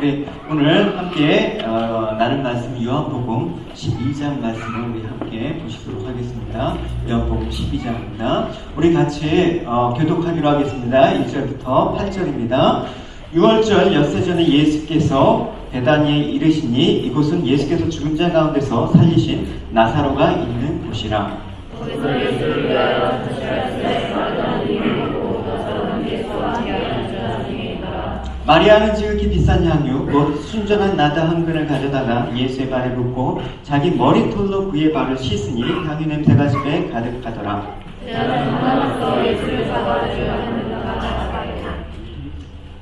우리 오늘 함께 나눈 말씀 요한복음 12장 말씀을 우리 함께 보시도록 하겠습니다. 요한복음 12장입니다. 우리 같이 교독하기로 하겠습니다. 1절부터 8절입니다. 6월절 엿새 전에 예수께서 베다니에 이르시니 이곳은 예수께서 죽은 자 가운데서 살리신 나사로가 있는 곳이라. 마리아는 지극히 비싼 향유 곧 순전한 나다 한 근을 가져다가 예수의 발에 붓고 자기 머리털로 그의 발을 씻으니 향유 냄새가 집에 가득하더라.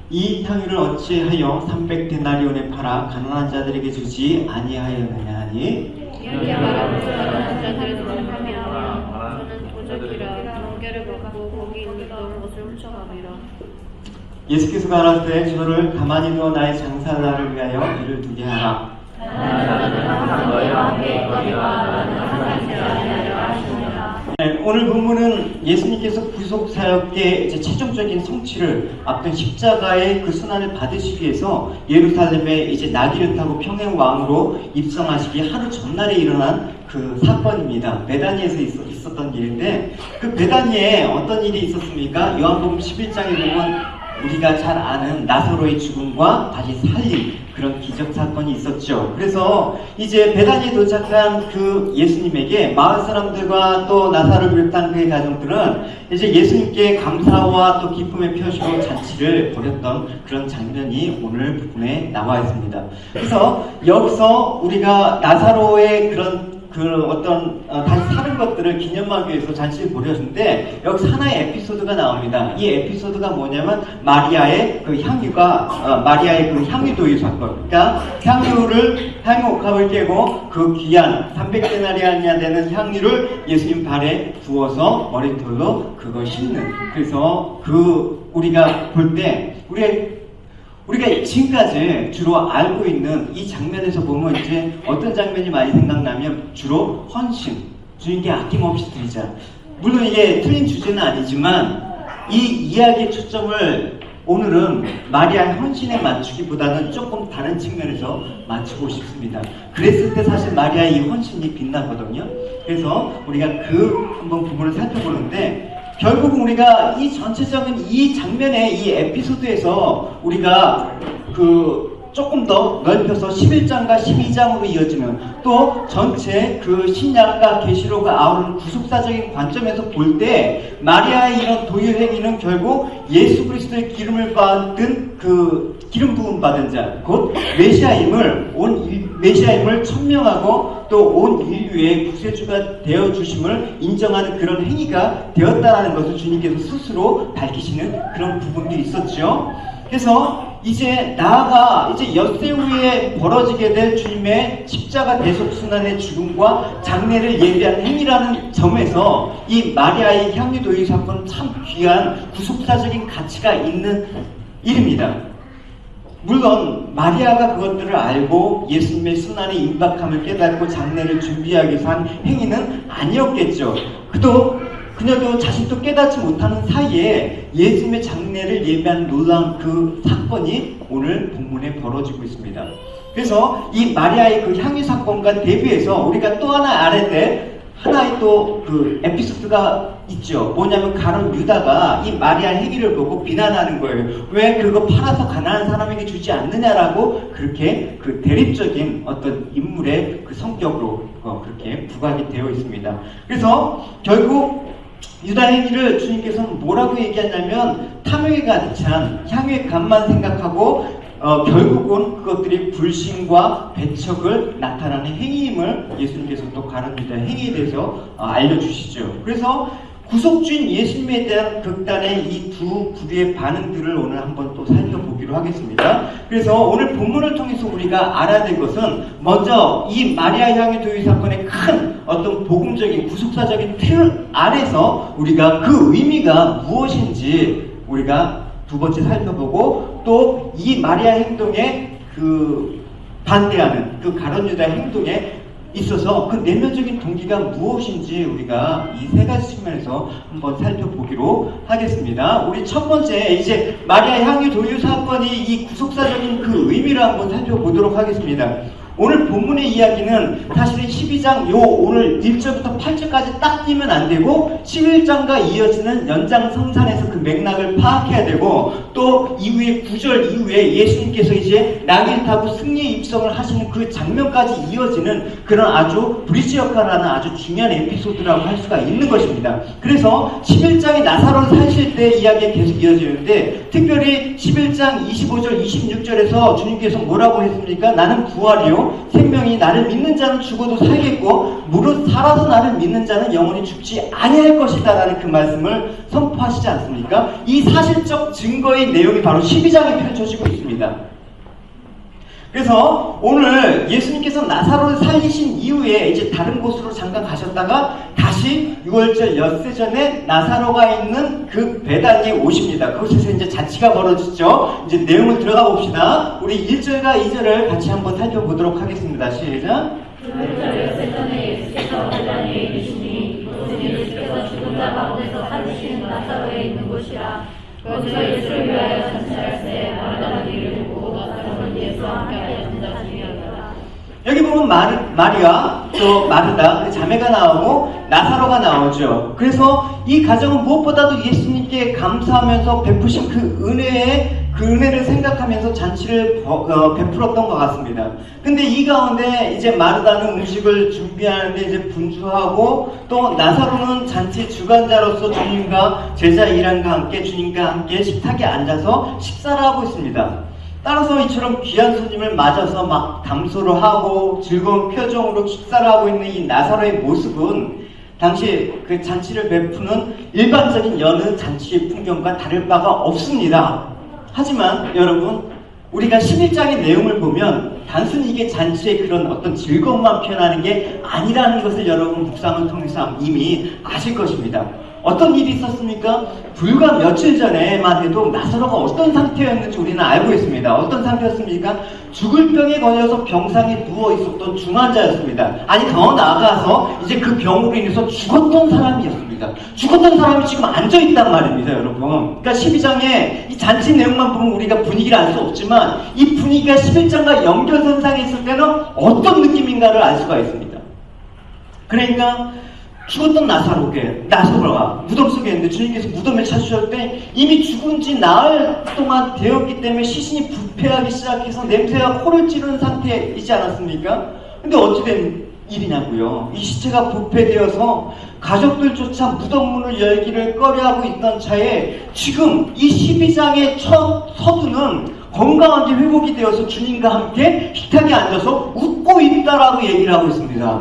이 향유를 어찌하여 300데나리온에 팔아 가난한 자들에게 주지 아니하였느냐 하니 예수께서 가라사대 저를 가만히 두어 나의 장사를 위하여 이를 두게 하라. 오늘 본문은 예수님께서 구속사역의 최종적인 성취를 앞둔 십자가의 그 순환을 받으시기 위해서 예루살렘에 이제 나귀를 타고 평행왕으로 입성하시기 하루 전날에 일어난 그 사건입니다. 베다니에서 있었던 일인데 그 베다니에 어떤 일이 있었습니까? 요한복음 11장에 보면 우리가 잘 아는 나사로의 죽음과 다시 살림 그런 기적 사건이 있었죠. 그래서 이제 베다니에 도착한 그 예수님에게 마을 사람들과 또 나사로를 비롯한 그의 가족들은 이제 예수님께 감사와 또 기쁨의 표시로 잔치를 벌였던 그런 장면이 오늘 부분에 나와 있습니다. 그래서 여기서 우리가 나사로의 그런 다시 사는 것들을 기념하기 위해서 잔치를 벌였는데 여기서 하나의 에피소드가 나옵니다. 이 에피소드가 뭐냐면 마리아의 그 향유도유 사건. 그러니까 향유옥합을 깨고 그 귀한 300데나리온이나 되는 향유를 예수님 발에 부어서 머리털로 그걸 씻는. 그래서 우리가 볼 때 우리가 지금까지 주로 알고 있는 이 장면에서 보면 이제 어떤 장면이 많이 생각나면 주로 헌신, 주님께 아낌없이 드리자. 물론 이게 틀린 주제는 아니지만 이 이야기의 초점을 오늘은 마리아의 헌신에 맞추기보다는 조금 다른 측면에서 맞추고 싶습니다. 그랬을 때 사실 마리아의 이 헌신이 빛나거든요. 그래서 우리가 한번 부분을 살펴보는데 결국은 우리가 이 전체적인 이 장면의 이 에피소드에서 우리가 조금 더 넓혀서 11장과 12장으로 이어지는 또 전체 신약과 계시록과 아우르는 구속사적인 관점에서 볼 때 마리아의 이런 도유 행위는 결국 예수 그리스도의 기름 부음 받은 자, 곧 메시아임을 천명하고 또 온 인류의 구세주가 되어 주심을 인정하는 그런 행위가 되었다라는 것을 주님께서 스스로 밝히시는 그런 부분들이 있었죠. 그래서 이제 나아가 엿새 후에 벌어지게 될 주님의 십자가 대속 순환의 죽음과 장례를 예비하는 행위라는 점에서 이 마리아의 향유도유 사건은 참 귀한 구속사적인 가치가 있는 일입니다. 물론 마리아가 그것들을 알고 예수님의 순환의 임박함을 깨닫고 장례를 준비하기 위해서 한 행위는 아니었겠죠. 그녀도 자신도 깨닫지 못하는 사이에 예수님의 장례를 예비한 놀라운 그 사건이 오늘 본문에 벌어지고 있습니다. 그래서 이 마리아의 그 향유 사건과 대비해서 우리가 또 하나 알아야 될 하나의 또 에피소드가 있죠. 뭐냐면 가룟 유다가 이 마리아 행위를 보고 비난하는 거예요. 왜 그거 팔아서 가난한 사람에게 주지 않느냐라고 그렇게 대립적인 어떤 인물의 성격으로 그렇게 부각이 되어 있습니다. 그래서 결국 유다 행위를 주님께서는 뭐라고 얘기하냐면 탐욕에 가득 찬 향유의 값만 생각하고 결국은 그것들이 불신과 배척을 나타나는 행위임을 예수님께서 또 가룟 유다 행위에 대해서 알려주시죠. 그래서 구속주인 예수님에 대한 극단의 이 두 부류의 반응들을 오늘 한번 또 살펴보기로 하겠습니다. 그래서 오늘 본문을 통해서 우리가 알아야 될 것은 먼저 이 마리아 향유도유 사건의 큰 어떤 복음적인 구속사적인 틀 아래서 우리가 그 의미가 무엇인지 우리가 두 번째 살펴보고 또 이 마리아 행동에 반대하는 가룟 유다 행동에 있어서 그 내면적인 동기가 무엇인지 우리가 이 세 가지 측면에서 한번 살펴보기로 하겠습니다. 우리 첫 번째 이제 마리아 향유 도유 사건이 이 구속사적인 그 의미를 한번 살펴보도록 하겠습니다. 오늘 본문의 이야기는 사실은 12장 오늘 1절부터 8절까지 딱 띄면 안 되고 11장과 이어지는 연장성산에서 그 맥락을 파악해야 되고 또 이후에 9절 이후에 예수님께서 이제 나귀를 타고 승리에 입성을 하시는 그 장면까지 이어지는 그런 아주 브리지 역할을 하는 아주 중요한 에피소드라고 할 수가 있는 것입니다. 그래서 11장에 나사로를 살실 때 이야기가 계속 이어지는데 특별히 11장 25절 26절에서 주님께서 뭐라고 했습니까? 나는 부활이요 생명이 나를 믿는 자는 죽어도 살겠고 무릇 살아서 나를 믿는 자는 영원히 죽지 아니할 것이다 라는 그 말씀을 선포하시지 않습니까? 이 사실적 증거의 내용이 바로 12장에 펼쳐지고 있습니다. 그래서 오늘 예수님께서 나사로를 살리신 이후에 이제 다른 곳으로 잠깐 가셨다가 다시 6월절 엿새 전에 나사로가 있는 그 베다니에 오십니다. 그곳에서 이제 잔치가 벌어지죠. 이제 내용을 들어가 봅시다. 우리 1절과 2절을 같이 한번 살펴보도록 하겠습니다. 시작. 6월절 엿새 전에 예수께서 베다니에 이르시니 이곳은 예수께서 죽은 자 가운데서 살리신 나사로에 있는 곳이라. 거기서 예수를 위하여 잔치할새 마르다는 이를 두고 나사로는 예수와 함께 앉은 자 중이었더라. 여기 보면 마리아, 또 마르다, 그 자매가 나오고 나사로가 나오죠. 그래서 이 가정은 무엇보다도 예수님께 감사하면서 베푸신 그 은혜를 생각하면서 잔치를 베풀었던 것 같습니다. 근데 이 가운데 이제 마르다는 음식을 준비하는데 이제 분주하고 또 나사로는 잔치 주관자로서 주님과 제자 이란과 함께 주님과 함께 식탁에 앉아서 식사를 하고 있습니다. 따라서 이처럼 귀한 손님을 맞아서 막 담소를 하고 즐거운 표정으로 식사를 하고 있는 이 나사로의 모습은 당시 그 잔치를 베푸는 일반적인 여느 잔치의 풍경과 다를 바가 없습니다. 하지만 여러분 우리가 11장의 내용을 보면 단순히 이게 잔치의 그런 어떤 즐거움만 표현하는 게 아니라는 것을 여러분 묵상을 통해서 이미 아실 것입니다. 어떤 일이 있었습니까? 불과 며칠 전에만 해도 나사로가 어떤 상태였는지 우리는 알고 있습니다. 어떤 상태였습니까? 죽을 병에 걸려서 병상에 누워 있었던 중환자였습니다. 아니 더 나아가서 이제 그 병으로 인해서 죽었던 사람이었습니다. 죽었던 사람이 지금 앉아있단 말입니다, 여러분. 그러니까 12장에 이 잔치 내용만 보면 우리가 분위기를 알 수 없지만 이 분위기가 11장과 연결선상에 있을 때는 어떤 느낌인가를 알 수가 있습니다. 그러니까 죽었던 나사로가 무덤 속에 있는데 주님께서 무덤을 찾으셨을 때 이미 죽은 지 나흘 동안 되었기 때문에 시신이 부패하기 시작해서 냄새가 코를 찌르는 상태이지 않았습니까? 근데 어찌 된 일이냐고요. 이 시체가 부패되어서 가족들조차 무덤 문을 열기를 꺼려하고 있던 차에 지금 이 12장의 첫 서두는 건강하게 회복이 되어서 주님과 함께 식탁에 앉아서 웃고 있다라고 얘기를 하고 있습니다.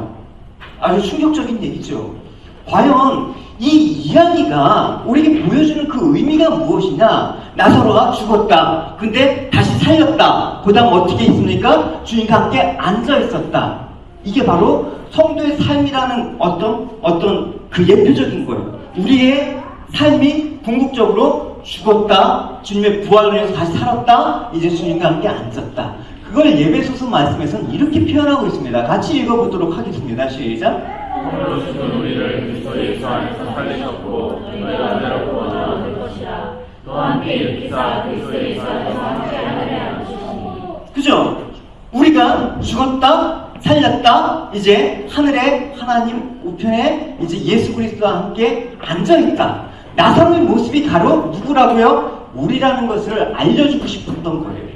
아주 충격적인 얘기죠. 과연 이 이야기가 우리에게 보여주는 그 의미가 무엇이냐? 나사로가 죽었다. 근데 다시 살렸다. 그 다음 어떻게 있습니까? 주님과 함께 앉아있었다. 이게 바로 성도의 삶이라는 어떤 그 예표적인 거예요. 우리의 삶이 궁극적으로 죽었다. 주님의 부활을 위해서 다시 살았다. 이제 주님과 함께 앉았다. 그걸 예배소서 말씀에서는 이렇게 표현하고 있습니다. 같이 읽어보도록 하겠습니다. 시작. 그러므로 주는 우리를 그리스도 예수 안에서 살리셨고 너희가 그대로 구원을 얻을 것이라. 또 함께 일으키사 그리스도 예수 안에서 함께 하늘에 앉으시니. 그죠? 우리가 죽었다, 살렸다, 이제 하늘에 하나님 우편에 이제 예수 그리스도와 함께 앉아있다. 나사로의 모습이 바로 누구라고요? 우리라는 것을 알려주고 싶었던 거예요.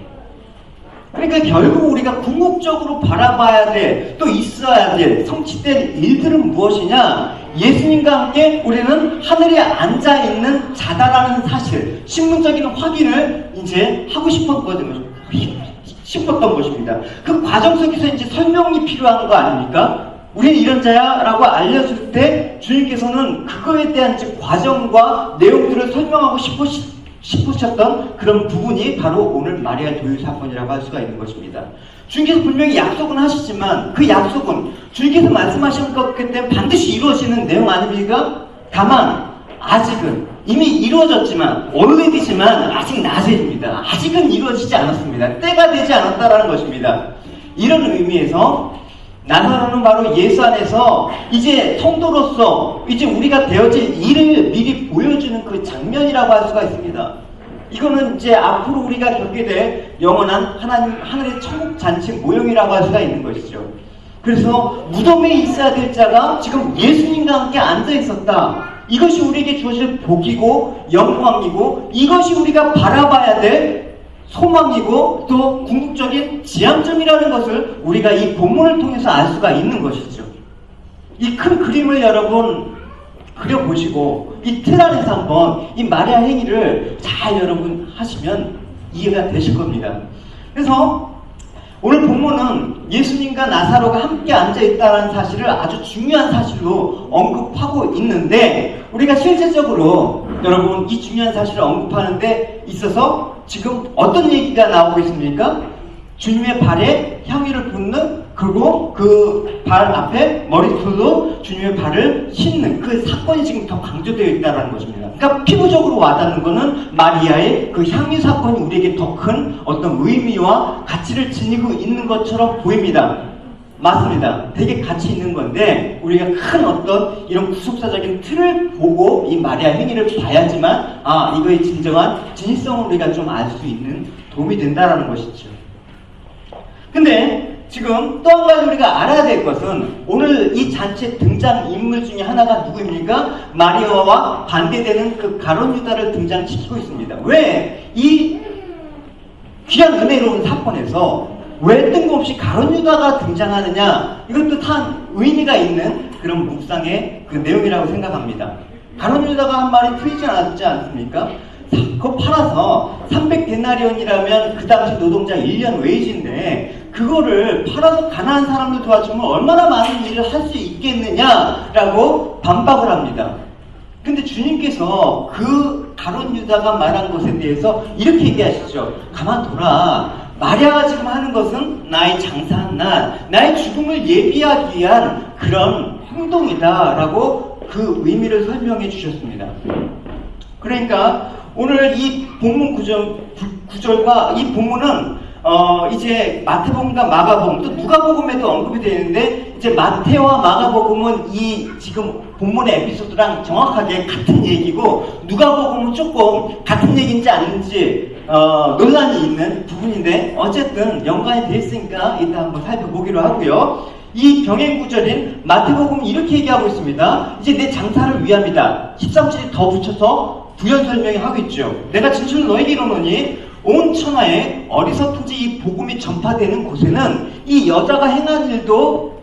그러니까 결국 우리가 궁극적으로 바라봐야 돼, 또 있어야 돼, 성취된 일들은 무엇이냐? 예수님과 함께 우리는 하늘에 앉아있는 자다라는 사실, 신문적인 확인을 이제 하고 싶었던 것입니다. 그 과정 속에서 이제 설명이 필요한 거 아닙니까? 우리는 이런 자야 라고 알려줄 때 주님께서는 그거에 대한 이제 과정과 내용들을 설명하고 싶으셨던 그런 부분이 바로 오늘 마리아 도유 사건이라고 할 수가 있는 것입니다. 주님께서 분명히 약속은 하시지만 그 약속은 주님께서 말씀하신 것 때문에 반드시 이루어지는 내용 아닙니까? 다만 아직은 이미 이루어졌지만 already지만 아직 낮입니다. 아직은 이루어지지 않았습니다. 때가 되지 않았다라는 것입니다. 이런 의미에서 나사로는 바로 예수 안에서 이제 성도로서 이제 우리가 되어질 일을 미리 보여주는 그 장면이라고 할 수가 있습니다. 이거는 이제 앞으로 우리가 겪게 될 영원한 하늘의 천국 잔치 모형이라고 할 수가 있는 것이죠. 그래서 무덤에 있어야 될 자가 지금 예수님과 함께 앉아 있었다. 이것이 우리에게 주어질 복이고 영광이고 이것이 우리가 바라봐야 될 소망이고 또 궁극적인 지향점이라는 것을 우리가 이 본문을 통해서 알 수가 있는 것이죠. 이 큰 그림을 여러분 그려보시고 이 틀 안에서 한번 이 마리아 행위를 잘 여러분 하시면 이해가 되실 겁니다. 그래서 오늘 본문은 예수님과 나사로가 함께 앉아있다는 사실을 아주 중요한 사실로 언급하고 있는데 우리가 실제적으로 여러분 이 중요한 사실을 언급하는 데 있어서 지금 어떤 얘기가 나오고 있습니까? 주님의 발에 향유를 붓는 그리고 그 발 앞에 머리털로 주님의 발을 씻는 그 사건이 지금 더 강조되어 있다는 것입니다. 그러니까 피부적으로 와닿는 것은 마리아의 그 향유 사건이 우리에게 더 큰 어떤 의미와 가치를 지니고 있는 것처럼 보입니다. 맞습니다. 되게 가치 있는 건데 우리가 큰 어떤 이런 구속사적인 틀을 보고 이 마리아 행위를 봐야지만 이거의 진정한 진실성을 우리가 좀 알 수 있는 도움이 된다는 것이죠. 근데 지금 또 한 가지 우리가 알아야 될 것은 오늘 이 잔치의 등장인물 중에 하나가 누구입니까? 마리아와 반대되는 그 가룟 유다를 등장시키고 있습니다. 왜 이 귀한 은혜로운 사건에서 왜 뜬금없이 가룟 유다가 등장하느냐? 이것도 참 의미가 있는 그런 묵상의 그 내용이라고 생각합니다. 가룟 유다가 한 말이 틀리지 않았지 않습니까? 그거 팔아서 300데나리온이라면 그 당시 노동자 1년 웨이지인데 그거를 팔아서 가난한 사람들 도와주면 얼마나 많은 일을 할 수 있겠느냐라고 반박을 합니다. 근데 주님께서 그 가룟 유다가 말한 것에 대해서 이렇게 얘기하시죠. 가만둬라. 마리아가 지금 하는 것은 나의 장사한 날, 나의 죽음을 예비하기 위한 그런 행동이다라고 그 의미를 설명해 주셨습니다. 그러니까 오늘 이 본문 구절과 이 본문은 이제 마태복음과 마가복음 또 누가복음에도 언급이 되는데 이제 마태와 마가복음은 이 지금 본문의 에피소드랑 정확하게 같은 얘기고 누가복음은 조금 같은 얘기인지 아닌지 논란이 있는 부분인데 어쨌든 연관이 되어 있으니까 이따 한번 살펴보기로 하고요. 이 병행 구절인 마태복음은 이렇게 얘기하고 있습니다. 이제 내 장사를 위함이다. 13절에 더 붙여서 부연 설명이 하고 있죠. 내가 진실로 너에게 이르노니 온 천하에 어디서든지 이 복음이 전파되는 곳에는 이 여자가 행한 일도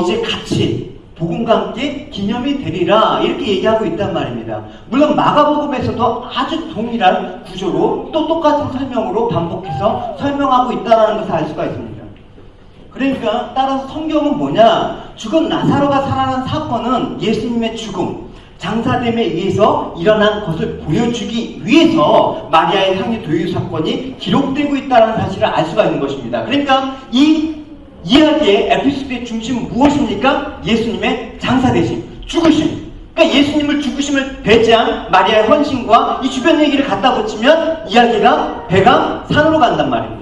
이제 같이 복음과 함께 기념이 되리라 이렇게 얘기하고 있단 말입니다. 물론 마가복음에서도 아주 동일한 구조로 또 똑같은 설명으로 반복해서 설명하고 있다는 것을 알 수가 있습니다. 그러니까 따라서 성경은 뭐냐? 죽은 나사로가 살아난 사건은 예수님의 죽음, 장사됨에 의해서 일어난 것을 보여주기 위해서 마리아의 향유 도유 사건이 기록되고 있다는 사실을 알 수가 있는 것입니다. 그러니까 이 이야기의 에피소드의 중심은 무엇입니까? 예수님의 장사되심, 죽으심. 그러니까 예수님을 죽으심을 배제한 마리아의 헌신과 이 주변 얘기를 갖다 붙이면 이야기가 배가 산으로 간단 말입니다.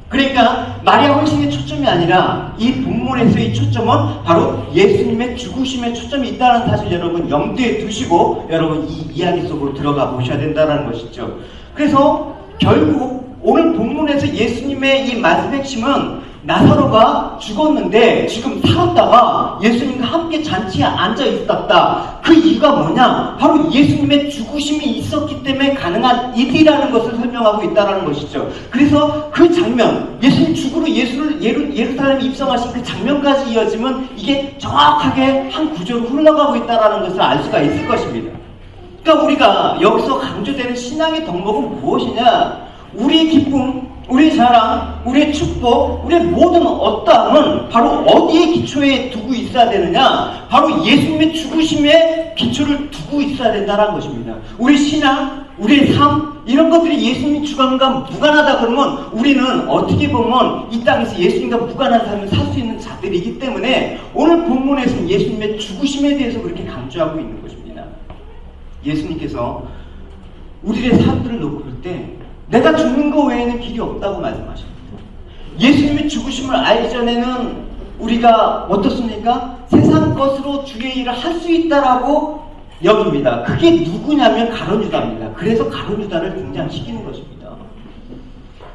그러니까 마리아 헌신의 초점이 아니라 이 본문에서의 초점은 바로 예수님의 죽으심에 초점이 있다는 사실 여러분 염두에 두시고 여러분 이 이야기 속으로 들어가 보셔야 된다는 것이죠. 그래서 결국 오늘 본문에서 예수님의 이 말씀 핵심은 나사로가 죽었는데 지금 살았다가 예수님과 함께 잔치에 앉아 있었다. 그 이유가 뭐냐? 바로 예수님의 죽으심이 있었기 때문에 가능한 일이라는 것을 설명하고 있다는 것이죠. 그래서 그 장면, 예수님 죽으러 예루살렘에 입성하신 그 장면까지 이어지면 이게 정확하게 한 구조로 흘러가고 있다는 것을 알 수가 있을 것입니다. 그러니까 우리가 여기서 강조되는 신앙의 덕목은 무엇이냐? 우리의 기쁨, 우리의 자랑, 우리의 축복, 우리의 모든 어떠함은 바로 어디에 기초에 두고 있어야 되느냐? 바로 예수님의 죽으심에 기초를 두고 있어야 된다는 것입니다. 우리 신앙, 우리의 삶, 이런 것들이 예수님 죽음과 무관하다 그러면 우리는 어떻게 보면 이 땅에서 예수님과 무관한 삶을 살 수 있는 자들이기 때문에 오늘 본문에서는 예수님의 죽으심에 대해서 그렇게 강조하고 있는 것입니다. 예수님께서 우리의 삶들을 놓고 볼 때 내가 죽는 거 외에는 길이 없다고 말씀하십니다. 예수님의 죽으심을 알기 전에는 우리가 어떻습니까? 세상 것으로 주의 일을 할 수 있다라고 여깁니다. 그게 누구냐면 가룟 유다입니다. 그래서 가룟 유다를 등장시키는 것입니다.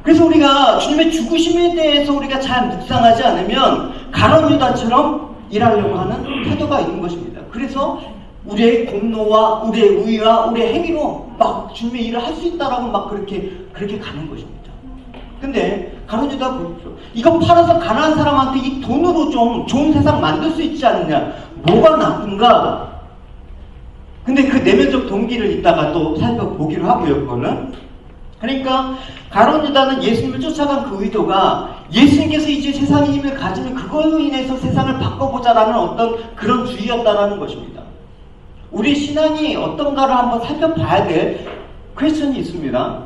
그래서 우리가 주님의 죽으심에 대해서 우리가 잘 묵상하지 않으면 가룟 유다처럼 일하려고 하는 태도가 있는 것입니다. 그래서 우리의 공로와 우리의 의와 우리의 행위로 막 주님의 일을 할 수 있다라고 막 그렇게 가는 것입니다. 근데 가룟 유다 보십시오. 이거 팔아서 가난한 사람한테 이 돈으로 좀 좋은 세상 만들 수 있지 않느냐? 뭐가 나쁜가? 근데 그 내면적 동기를 이따가 또 살펴보기로 하고요, 그거는. 그러니까 가룟 유다는 예수님을 쫓아간 그 의도가 예수님께서 이제 세상의 힘을 가지면 그걸로 인해서 세상을 바꿔보자라는 어떤 그런 주의였다라는 것입니다. 우리 신앙이 어떤가를 한번 살펴봐야 될 퀘스천이 있습니다.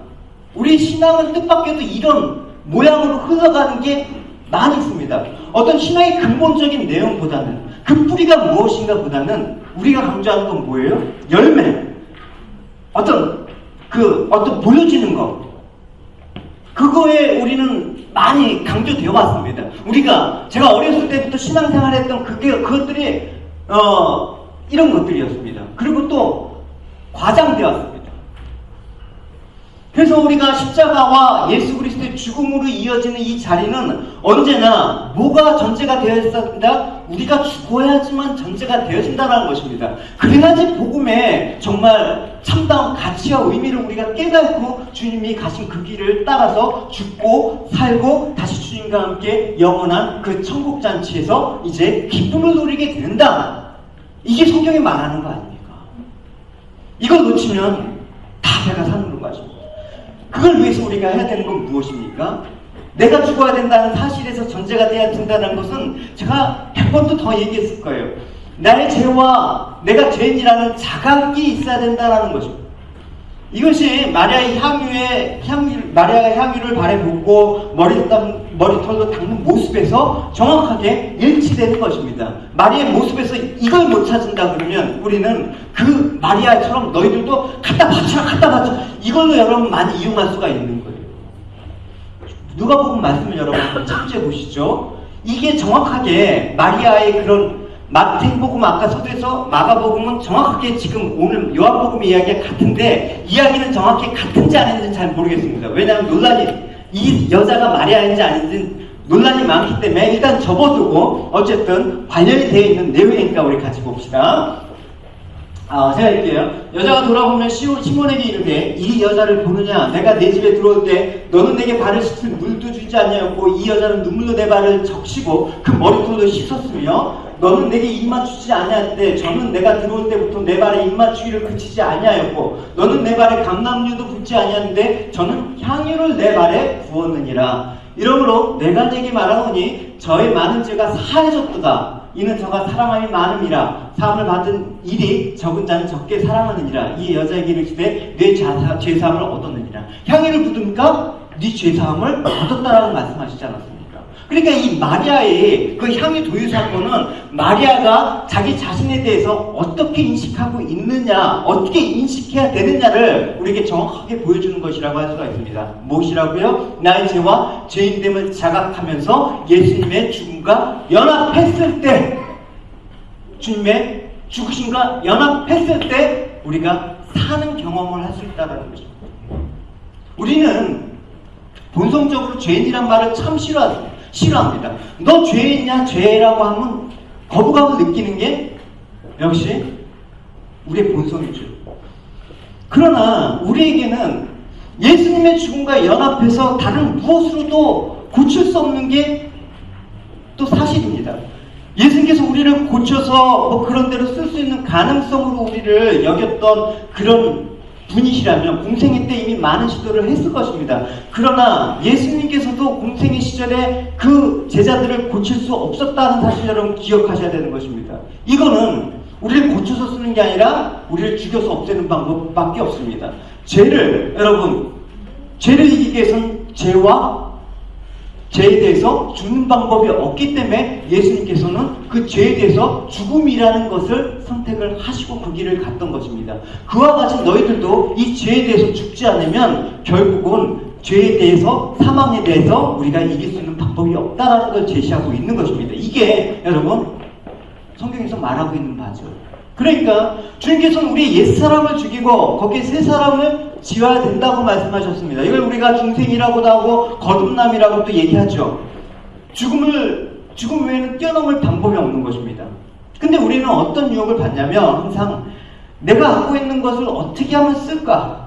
우리 신앙은 뜻밖에도 이런 모양으로 흘러가는 게 많이 있습니다. 어떤 신앙의 근본적인 내용보다는 그 뿌리가 무엇인가 보다는 우리가 강조하는 건 뭐예요? 열매. 어떤 보여지는 것. 그거에 우리는 많이 강조되어 왔습니다. 제가 어렸을 때부터 신앙생활 했던 그것들이, 이런 것들이었습니다. 그리고 또 과장되었습니다. 그래서 우리가 십자가와 예수 그리스도의 죽음으로 이어지는 이 자리는 언제나 뭐가 전제가 되어 있었다? 우리가 죽어야지만 전제가 되어진다는 것입니다. 그래야지 복음에 정말 참다운 가치와 의미를 우리가 깨닫고 주님이 가신 그 길을 따라서 죽고 살고 다시 주님과 함께 영원한 그 천국잔치에서 이제 기쁨을 누리게 된다. 이게 성경이 말하는 거 아닙니까? 이걸 놓치면 다 배가 사는 것입니다. 그걸 위해서 우리가 해야 되는 건 무엇입니까? 내가 죽어야 된다는 사실에서 전제가 돼야 된다는 것은 제가 100번도 더 얘기했을 거예요. 나의 죄와 내가 죄인이라는 자각이 있어야 된다는 것입니다. 이것이 마리아가 향유를 발에 붓고 머리털로 닦는 모습에서 정확하게 일치되는 것입니다. 마리아의 모습에서 이걸 못 찾은다 그러면 우리는 그 마리아처럼 너희들도 갖다 바쳐 이걸로 여러분 많이 이용할 수가 있는 거예요. 누가복음 말씀을 여러분 한번 참조해 보시죠. 이게 정확하게 마리아의 그런 마태복음 아까 서두에서 마가복음은 정확하게 지금 오늘 요한복음의 이야기가 같은데 이야기는 정확히 같은지 아닌지는 잘 모르겠습니다. 왜냐하면 논란이 이 여자가 마리아인지 아닌지 논란이 많기 때문에 일단 접어두고 어쨌든 관련이 되어 있는 내용이니까 우리 같이 봅시다. 제가 할게요. 여자가 돌아보면 시몬에게 이르되 이 여자를 보느냐? 내가 내 집에 들어올 때 너는 내게 발을 씻을 물도 주지 아니하였고 이 여자는 눈물로 내 발을 적시고 그 머리털로 씻었으며 너는 내게 입맞추지 아니하였대. 저는 내가 들어올 때부터 내 발에 입맞추기를 그치지 아니하였고 너는 내 발에 감람유도 붓지 아니하는데 저는 향유를 내 발에 부었느니라. 이러므로 내가 내게 말하노니 저의 많은 죄가 사해졌도다. 이는 저가 사랑함이 많음이라. 사함을 받은 일이 적은 자는 적게 사랑하느니라. 이 여자에게 이르시되 내 죄사함을 얻었느니라. 향유를 부으니까 네 죄사함을 얻었다라고 말씀하시지 않았습니까? 그러니까 이 마리아의 그 향유 도유 사건은 마리아가 자기 자신에 대해서 어떻게 인식하고 있느냐, 어떻게 인식해야 되느냐를 우리에게 정확하게 보여주는 것이라고 할 수가 있습니다. 무엇이라고요? 나의 죄와 죄인됨을 자각하면서 예수님의 죽음과 연합했을 때, 주님의 죽으심과 연합했을 때 우리가 사는 경험을 할 수 있다는 것입니다. 우리는 본성적으로 죄인이란 말을 참 싫어합니다. 너 죄인이냐? 죄라고 하면 거부감을 느끼는 게 역시 우리의 본성이죠. 그러나 우리에게는 예수님의 죽음과 연합해서 다른 무엇으로도 고칠 수 없는 게 또 사실입니다. 예수님께서 우리를 고쳐서 그런 대로 쓸 수 있는 가능성으로 우리를 여겼던 그런 분이시라면 공생애 때 이미 많은 시도를 했을 것입니다. 그러나 예수님께서도 공생애 시절에 그 제자들을 고칠 수 없었다는 사실 여러분 기억하셔야 되는 것입니다. 이거는 우리를 고쳐서 쓰는 게 아니라 우리를 죽여서 없애는 방법밖에 없습니다. 죄를 이기기 위해서는 죄에 대해서 죽는 방법이 없기 때문에 예수님께서는 그 죄에 대해서 죽음이라는 것을 선택을 하시고 그 길을 갔던 것입니다. 그와 같이 너희들도 이 죄에 대해서 죽지 않으면 결국은 죄에 대해서, 사망에 대해서 우리가 이길 수 있는 방법이 없다라는 걸 제시하고 있는 것입니다. 이게 여러분 성경에서 말하고 있는 바죠. 그러니까 주님께서는 우리 옛사람을 죽이고 거기에 새 사람을 지어야 된다고 말씀하셨습니다. 이걸 우리가 중생이라고도 하고 거듭남이라고도 얘기하죠. 죽음 외에는 뛰어넘을 방법이 없는 것입니다. 근데 우리는 어떤 유혹을 받냐면 항상 내가 갖고 있는 것을 어떻게 하면 쓸까?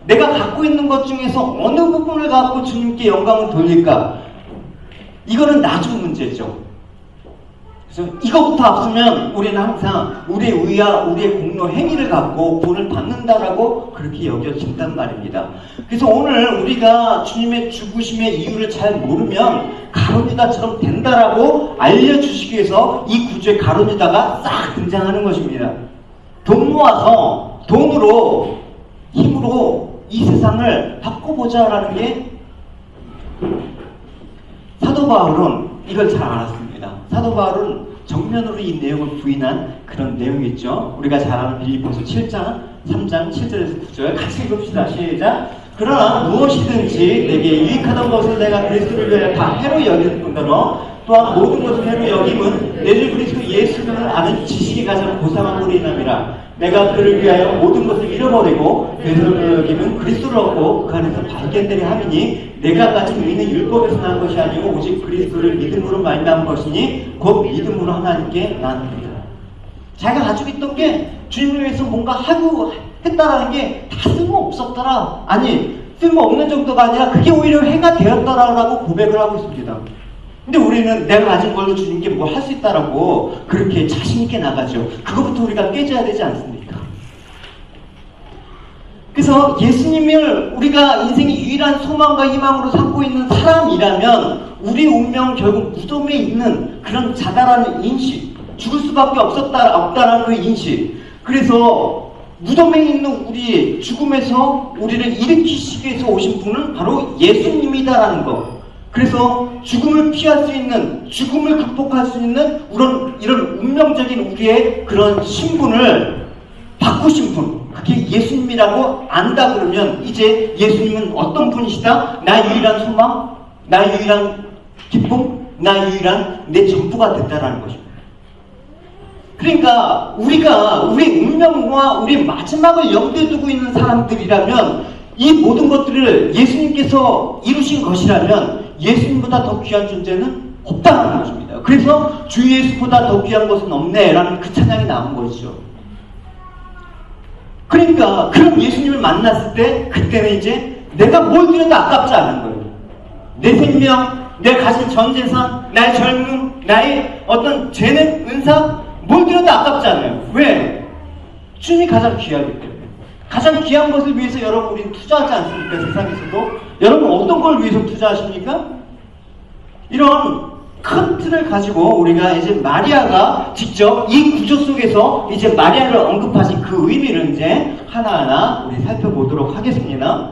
내가 갖고 있는 것 중에서 어느 부분을 갖고 주님께 영광을 돌릴까? 이거는 나중 문제죠. 그래서 이것부터 앞서면 우리는 항상 우리의 의와 우리의 공로 행위를 갖고 구원을 받는다라고 그렇게 여겨진단 말입니다. 그래서 오늘 우리가 주님의 죽으심의 이유를 잘 모르면 가룟유다처럼 된다라고 알려주시기 위해서 이 구주의 가룟유다가 싹 등장하는 것입니다. 돈 모아서 돈으로 힘으로 이 세상을 바꿔보자라는 게 사도 바울은 이걸 잘 알았습니다. 사도 바울은 정면으로 이 내용을 부인한 그런 내용이 있죠. 우리가 잘 아는 빌립보서 7장 3장 7절에서 9절 같이 읽읍시다. 시작. 그러나 무엇이든지 내게 유익하던 것을 내가 그리스도를 위하여 다 해로 여기는 뿐더러 또한 모든 것을 해로 여김은 내 주 그리스도 예수를 아는 지식이 가장 고상한 것으로 인함이라. 내가 그를 위하여 모든 것을 잃어버리고 그리스도를 여기면 그리스도를 얻고 그 안에서 발견되려 함이니 내가 가진 의는 율법에서 난 것이 아니고 오직 그리스도를 믿음으로 말미암은 것이니 곧 믿음으로 하나님께 나눕니다. 자기가 가지고 있던 게 주님을 위해서 뭔가 하고 했다라는 게 다 쓸모없었더라. 아니 쓸모없는 정도가 아니라 그게 오히려 해가 되었더라라고 고백을 하고 있습니다. 근데 우리는 내가 가진 걸로 주님께 뭘 할 수 있다라고 그렇게 자신있게 나가죠. 그것부터 우리가 깨져야 되지 않습니까? 그래서 예수님을 우리가 인생의 유일한 소망과 희망으로 삼고 있는 사람이라면 우리 운명은 결국 무덤에 있는 그런 자다라는 인식, 죽을 수밖에 없다라는 그 인식. 그래서 무덤에 있는 우리 죽음에서 우리를 일으키시기 위해서 오신 분은 바로 예수님이다라는 것. 그래서 죽음을 피할 수 있는, 죽음을 극복할 수 있는 이런 운명적인 우리의 그런 신분을 바꾸신 분, 그게 예수님이라고 안다 그러면 이제 예수님은 어떤 분이시다? 나의 유일한 소망, 나의 유일한 기쁨, 나의 유일한 내 전부가 됐다라는 것입니다. 그러니까 우리가 우리 운명과 우리 마지막을 염두에 두고 있는 사람들이라면 이 모든 것들을 예수님께서 이루신 것이라면 예수님보다 더 귀한 존재는 없다는 것입니다. 그래서 주 예수보다 더 귀한 것은 없네라는 그 찬양이 나온 것이죠. 그러니까 그런 예수님을 만났을 때 그때는 이제 내가 뭘 드려도 아깝지 않은 거예요. 내 생명, 내 가진 전 재산, 나의 젊음, 나의 어떤 재능, 은사 뭘 드려도 아깝지 않아요. 왜? 주님이 가장 귀하기 때문에. 가장 귀한 것을 위해서 여러분 우리는 투자하지 않습니까? 세상에서도. 여러분 어떤 걸 위해서 투자하십니까? 이런 큰 틀을 가지고 우리가 이제 마리아가 직접 이 구조 속에서 이제 마리아를 언급하신 그 의미를 이제 하나하나 우리 살펴보도록 하겠습니다.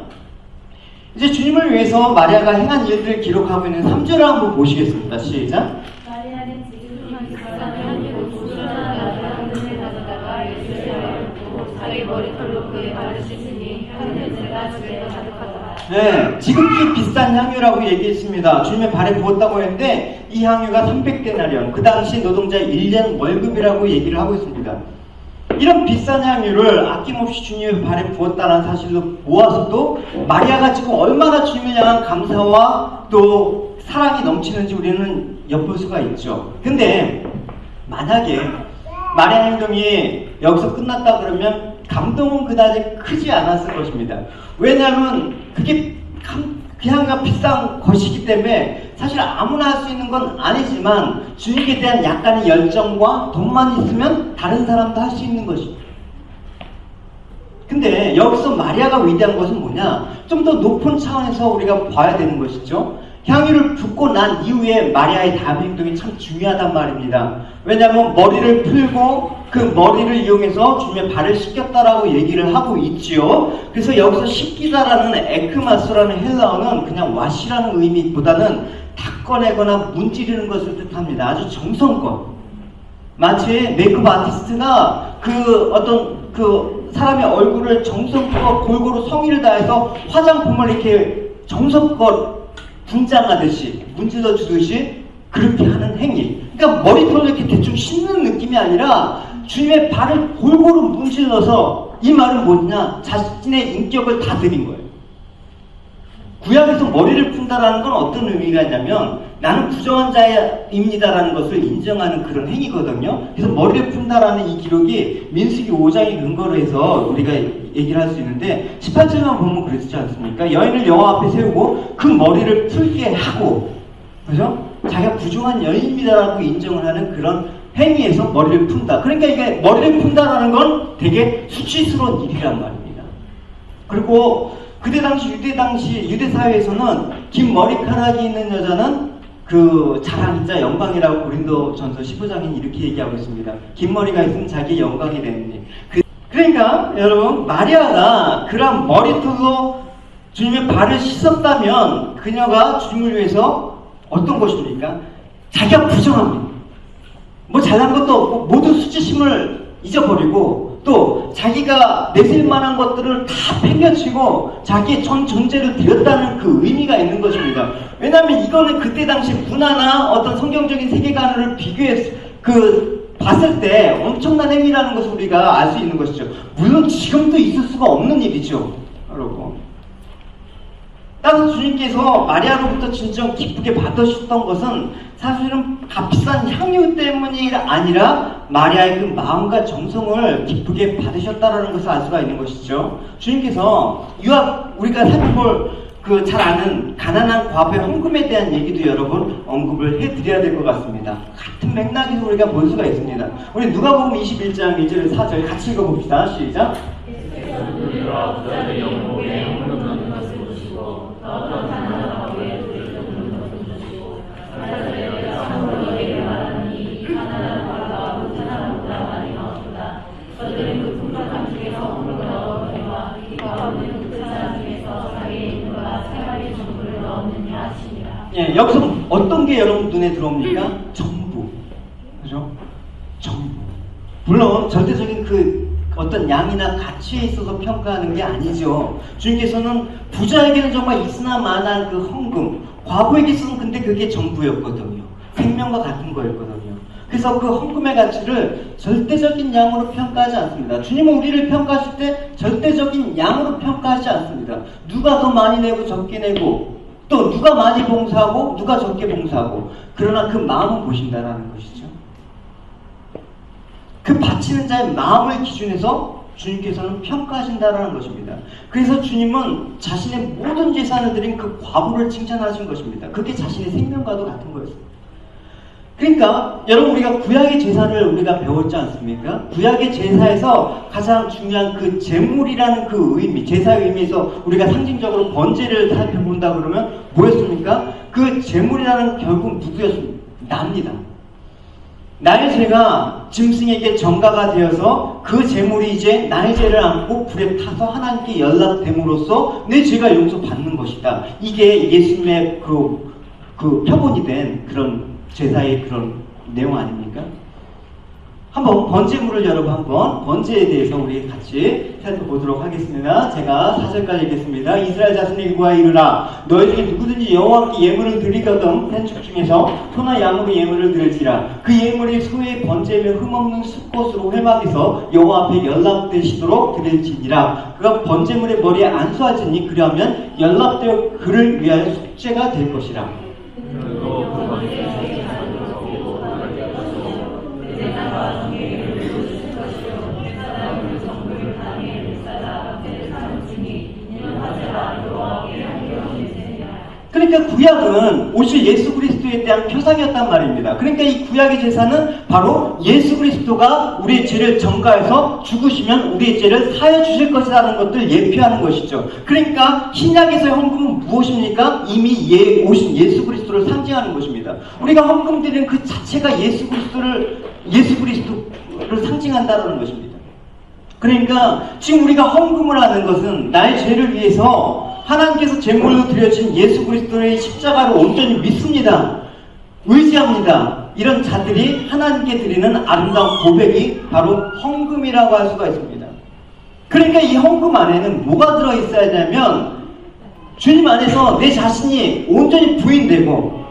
이제 주님을 위해서 마리아가 행한 일들을 기록하고 있는 3절을 한번 보시겠습니다. 시작. 마리아는 지금 기사를 조선하다가 눈을 가져다가 예수의 발을 묻고 자기 머리털로 그의 발을 씻으니 향 냄새가 집에서 가득하더라. 네, 지극히 비싼 향유라고 얘기했습니다. 주님의 발에 부었다고 했는데 이 향유가 300데나리온, 그 당시 노동자 1년 월급이라고 얘기를 하고 있습니다. 이런 비싼 향유를 아낌없이 주님의 발에 부었다는 사실로 모아서도 마리아가 지금 얼마나 주님을 향한 감사와 또 사랑이 넘치는지 우리는 엿볼 수가 있죠. 근데 만약에 마리아 행동이 여기서 끝났다 그러면 감동은 그다지 크지 않았을 것입니다. 왜냐하면 그게 그 향유가 비싼 것이기 때문에 사실 아무나 할 수 있는 건 아니지만 주님께 대한 약간의 열정과 돈만 있으면 다른 사람도 할 수 있는 것입니다. 근데 여기서 마리아가 위대한 것은 뭐냐? 좀 더 높은 차원에서 우리가 봐야 되는 것이죠. 향유를 붓고 난 이후에 마리아의 다음 행동이 참 중요하단 말입니다. 왜냐하면 머리를 풀고 그 머리를 이용해서 주님의 발을 씻겼다라고 얘기를 하고 있지요. 그래서 여기서 씻기다라는 에크마스라는 헬라어는 그냥 와시라는 의미보다는 닦아내거나 문지르는 것을 뜻합니다. 아주 정성껏. 마치 메이크업 아티스트가 그 어떤 그 사람의 얼굴을 정성껏 골고루 성의를 다해서 화장품을 이렇게 정성껏 분장하듯이 문질러 주듯이 그렇게 하는 행위. 그러니까 머리털을 이렇게 대충 씻는 느낌이 아니라 주님의 발을 골고루 문질러서, 이 말은 뭐냐? 자신의 인격을 다 드린 거예요. 구약에서 머리를 푼다라는 건 어떤 의미가 있냐면 나는 부정한 자입니다라는 것을 인정하는 그런 행위거든요. 그래서 머리를 푼다라는 이 기록이 민수기 5장에 근거로 해서 우리가 얘기를 할 수 있는데 18절만 보면 그렇지 않습니까? 여인을 여호와 앞에 세우고 그 머리를 풀게 하고, 그죠? 자기가 부정한 여인입니다라고 인정을 하는 그런 행위에서 머리를 푼다. 그러니까 이게 머리를 푼다라는 건 되게 수치스러운 일이란 말입니다. 그리고 그때 당시 유대 사회에서는 긴 머리카락이 있는 여자는 그 자랑이자 영광이라고 고린도전서 15장에 이렇게 얘기하고 있습니다. 긴 머리가 있으면 자기의 영광이 되느니. 그러니까 여러분, 마리아가 그런 머리털로 주님의 발을 씻었다면 그녀가 주님을 위해서 어떤 것입니까? 자기가 부정합니다. 뭐 잘난 것도 없고 모든 수치심을 잊어버리고 또 자기가 내세울 만한 것들을 다 팽개치고 자기의 전 존재를 드렸다는 그 의미가 있는 것입니다. 왜냐하면 이거는 그때 당시 문화나 어떤 성경적인 세계관을 비교해서 봤을 때 엄청난 행위라는 것을 우리가 알 수 있는 것이죠. 물론 지금도 있을 수가 없는 일이죠, 여러분. 따라서 주님께서 마리아로부터 진정 기쁘게 받으셨던 것은 사실은 값비싼 향유 때문이 아니라 마리아의 그 마음과 정성을 기쁘게 받으셨다는 것을 알 수가 있는 것이죠. 주님께서 우리가 살펴볼 잘 아는 가난한 과부의 헌금에 대한 얘기도 여러분 언급을 해드려야 될 것 같습니다. 같은 맥락에서 우리가 볼 수가 있습니다. 우리 누가복음 21장 1절 4절 같이 읽어봅시다. 시작. 예, 여기서 어떤 게 여러분 눈에 들어옵니까? 정부. 그죠? 정부. 물론 절대적인 어떤 양이나 가치에 있어서 평가하는 게 아니죠. 주님께서는 부자에게는 정말 있으나 마나한 그 헌금, 과부에게서는 근데 그게 전부였거든요. 생명과 같은 거였거든요. 그래서 그 헌금의 가치를 절대적인 양으로 평가하지 않습니다. 주님은 우리를 평가하실 때 절대적인 양으로 평가하지 않습니다. 누가 더 많이 내고 적게 내고 또 누가 많이 봉사하고 누가 적게 봉사하고, 그러나 그 마음을 보신다는 것이죠. 그 바치는 자의 마음을 기준해서 주님께서는 평가하신다는 것입니다. 그래서 주님은 자신의 모든 재산을 드린 그 과부를 칭찬하신 것입니다. 그게 자신의 생명과도 같은 거였습니다. 그러니까 여러분, 우리가 구약의 제사를 우리가 배웠지 않습니까? 구약의 제사에서 가장 중요한 그 제물이라는 그 의미, 제사의 의미에서 우리가 상징적으로 번제를 살펴본다 그러면 뭐였습니까? 그 제물이라는 결국 누구였습니까? 나입니다. 나의 죄가 짐승에게 전가가 되어서 그 제물이 이제 나의 죄를 안고 불에 타서 하나님께 연락됨으로써 내 죄가 용서받는 것이다. 이게 예수님의 그 표본이 된 그런 제사의 그런 내용 아닙니까? 한번 번제물을 여러분 한번 번제에 대해서 우리 같이 살펴보도록 하겠습니다. 제가 4절까지 읽겠습니다. 이스라엘 자손에게 구하여 이르라. 너희 중에 누구든지 여호와께 예물을 드리거든 팬축 중에서 소나 양으로 예물을 드릴지라. 그 예물이 소의 번제며 흠없는 숫것으로 회막에서 여호와 앞에 연락되시도록 드릴지니라. 그가 번제물의 머리에 안수하지니 그리하면 연락되어 그를 위하여 속죄가 될 것이라. 그러니까 구약은 오실 예수 그리스도에 대한 표상이었단 말입니다. 그러니까 이 구약의 제사는 바로 예수 그리스도가 우리의 죄를 전가해서 죽으시면 우리의 죄를 사해 주실 것이라는 것들 예표하는 것이죠. 그러니까 신약에서의 헌금은 무엇입니까? 이미 오신 예수 그리스도를 상징하는 것입니다. 우리가 헌금 드리는 그 자체가 예수 그리스도를 상징한다는 것입니다. 그러니까 지금 우리가 헌금을 하는 것은 나의 죄를 위해서 하나님께서 제물로 드려진 예수 그리스도의 십자가를 온전히 믿습니다. 의지합니다. 이런 자들이 하나님께 드리는 아름다운 고백이 바로 헌금이라고 할 수가 있습니다. 그러니까 이 헌금 안에는 뭐가 들어있어야 되냐면 주님 안에서 내 자신이 온전히 부인되고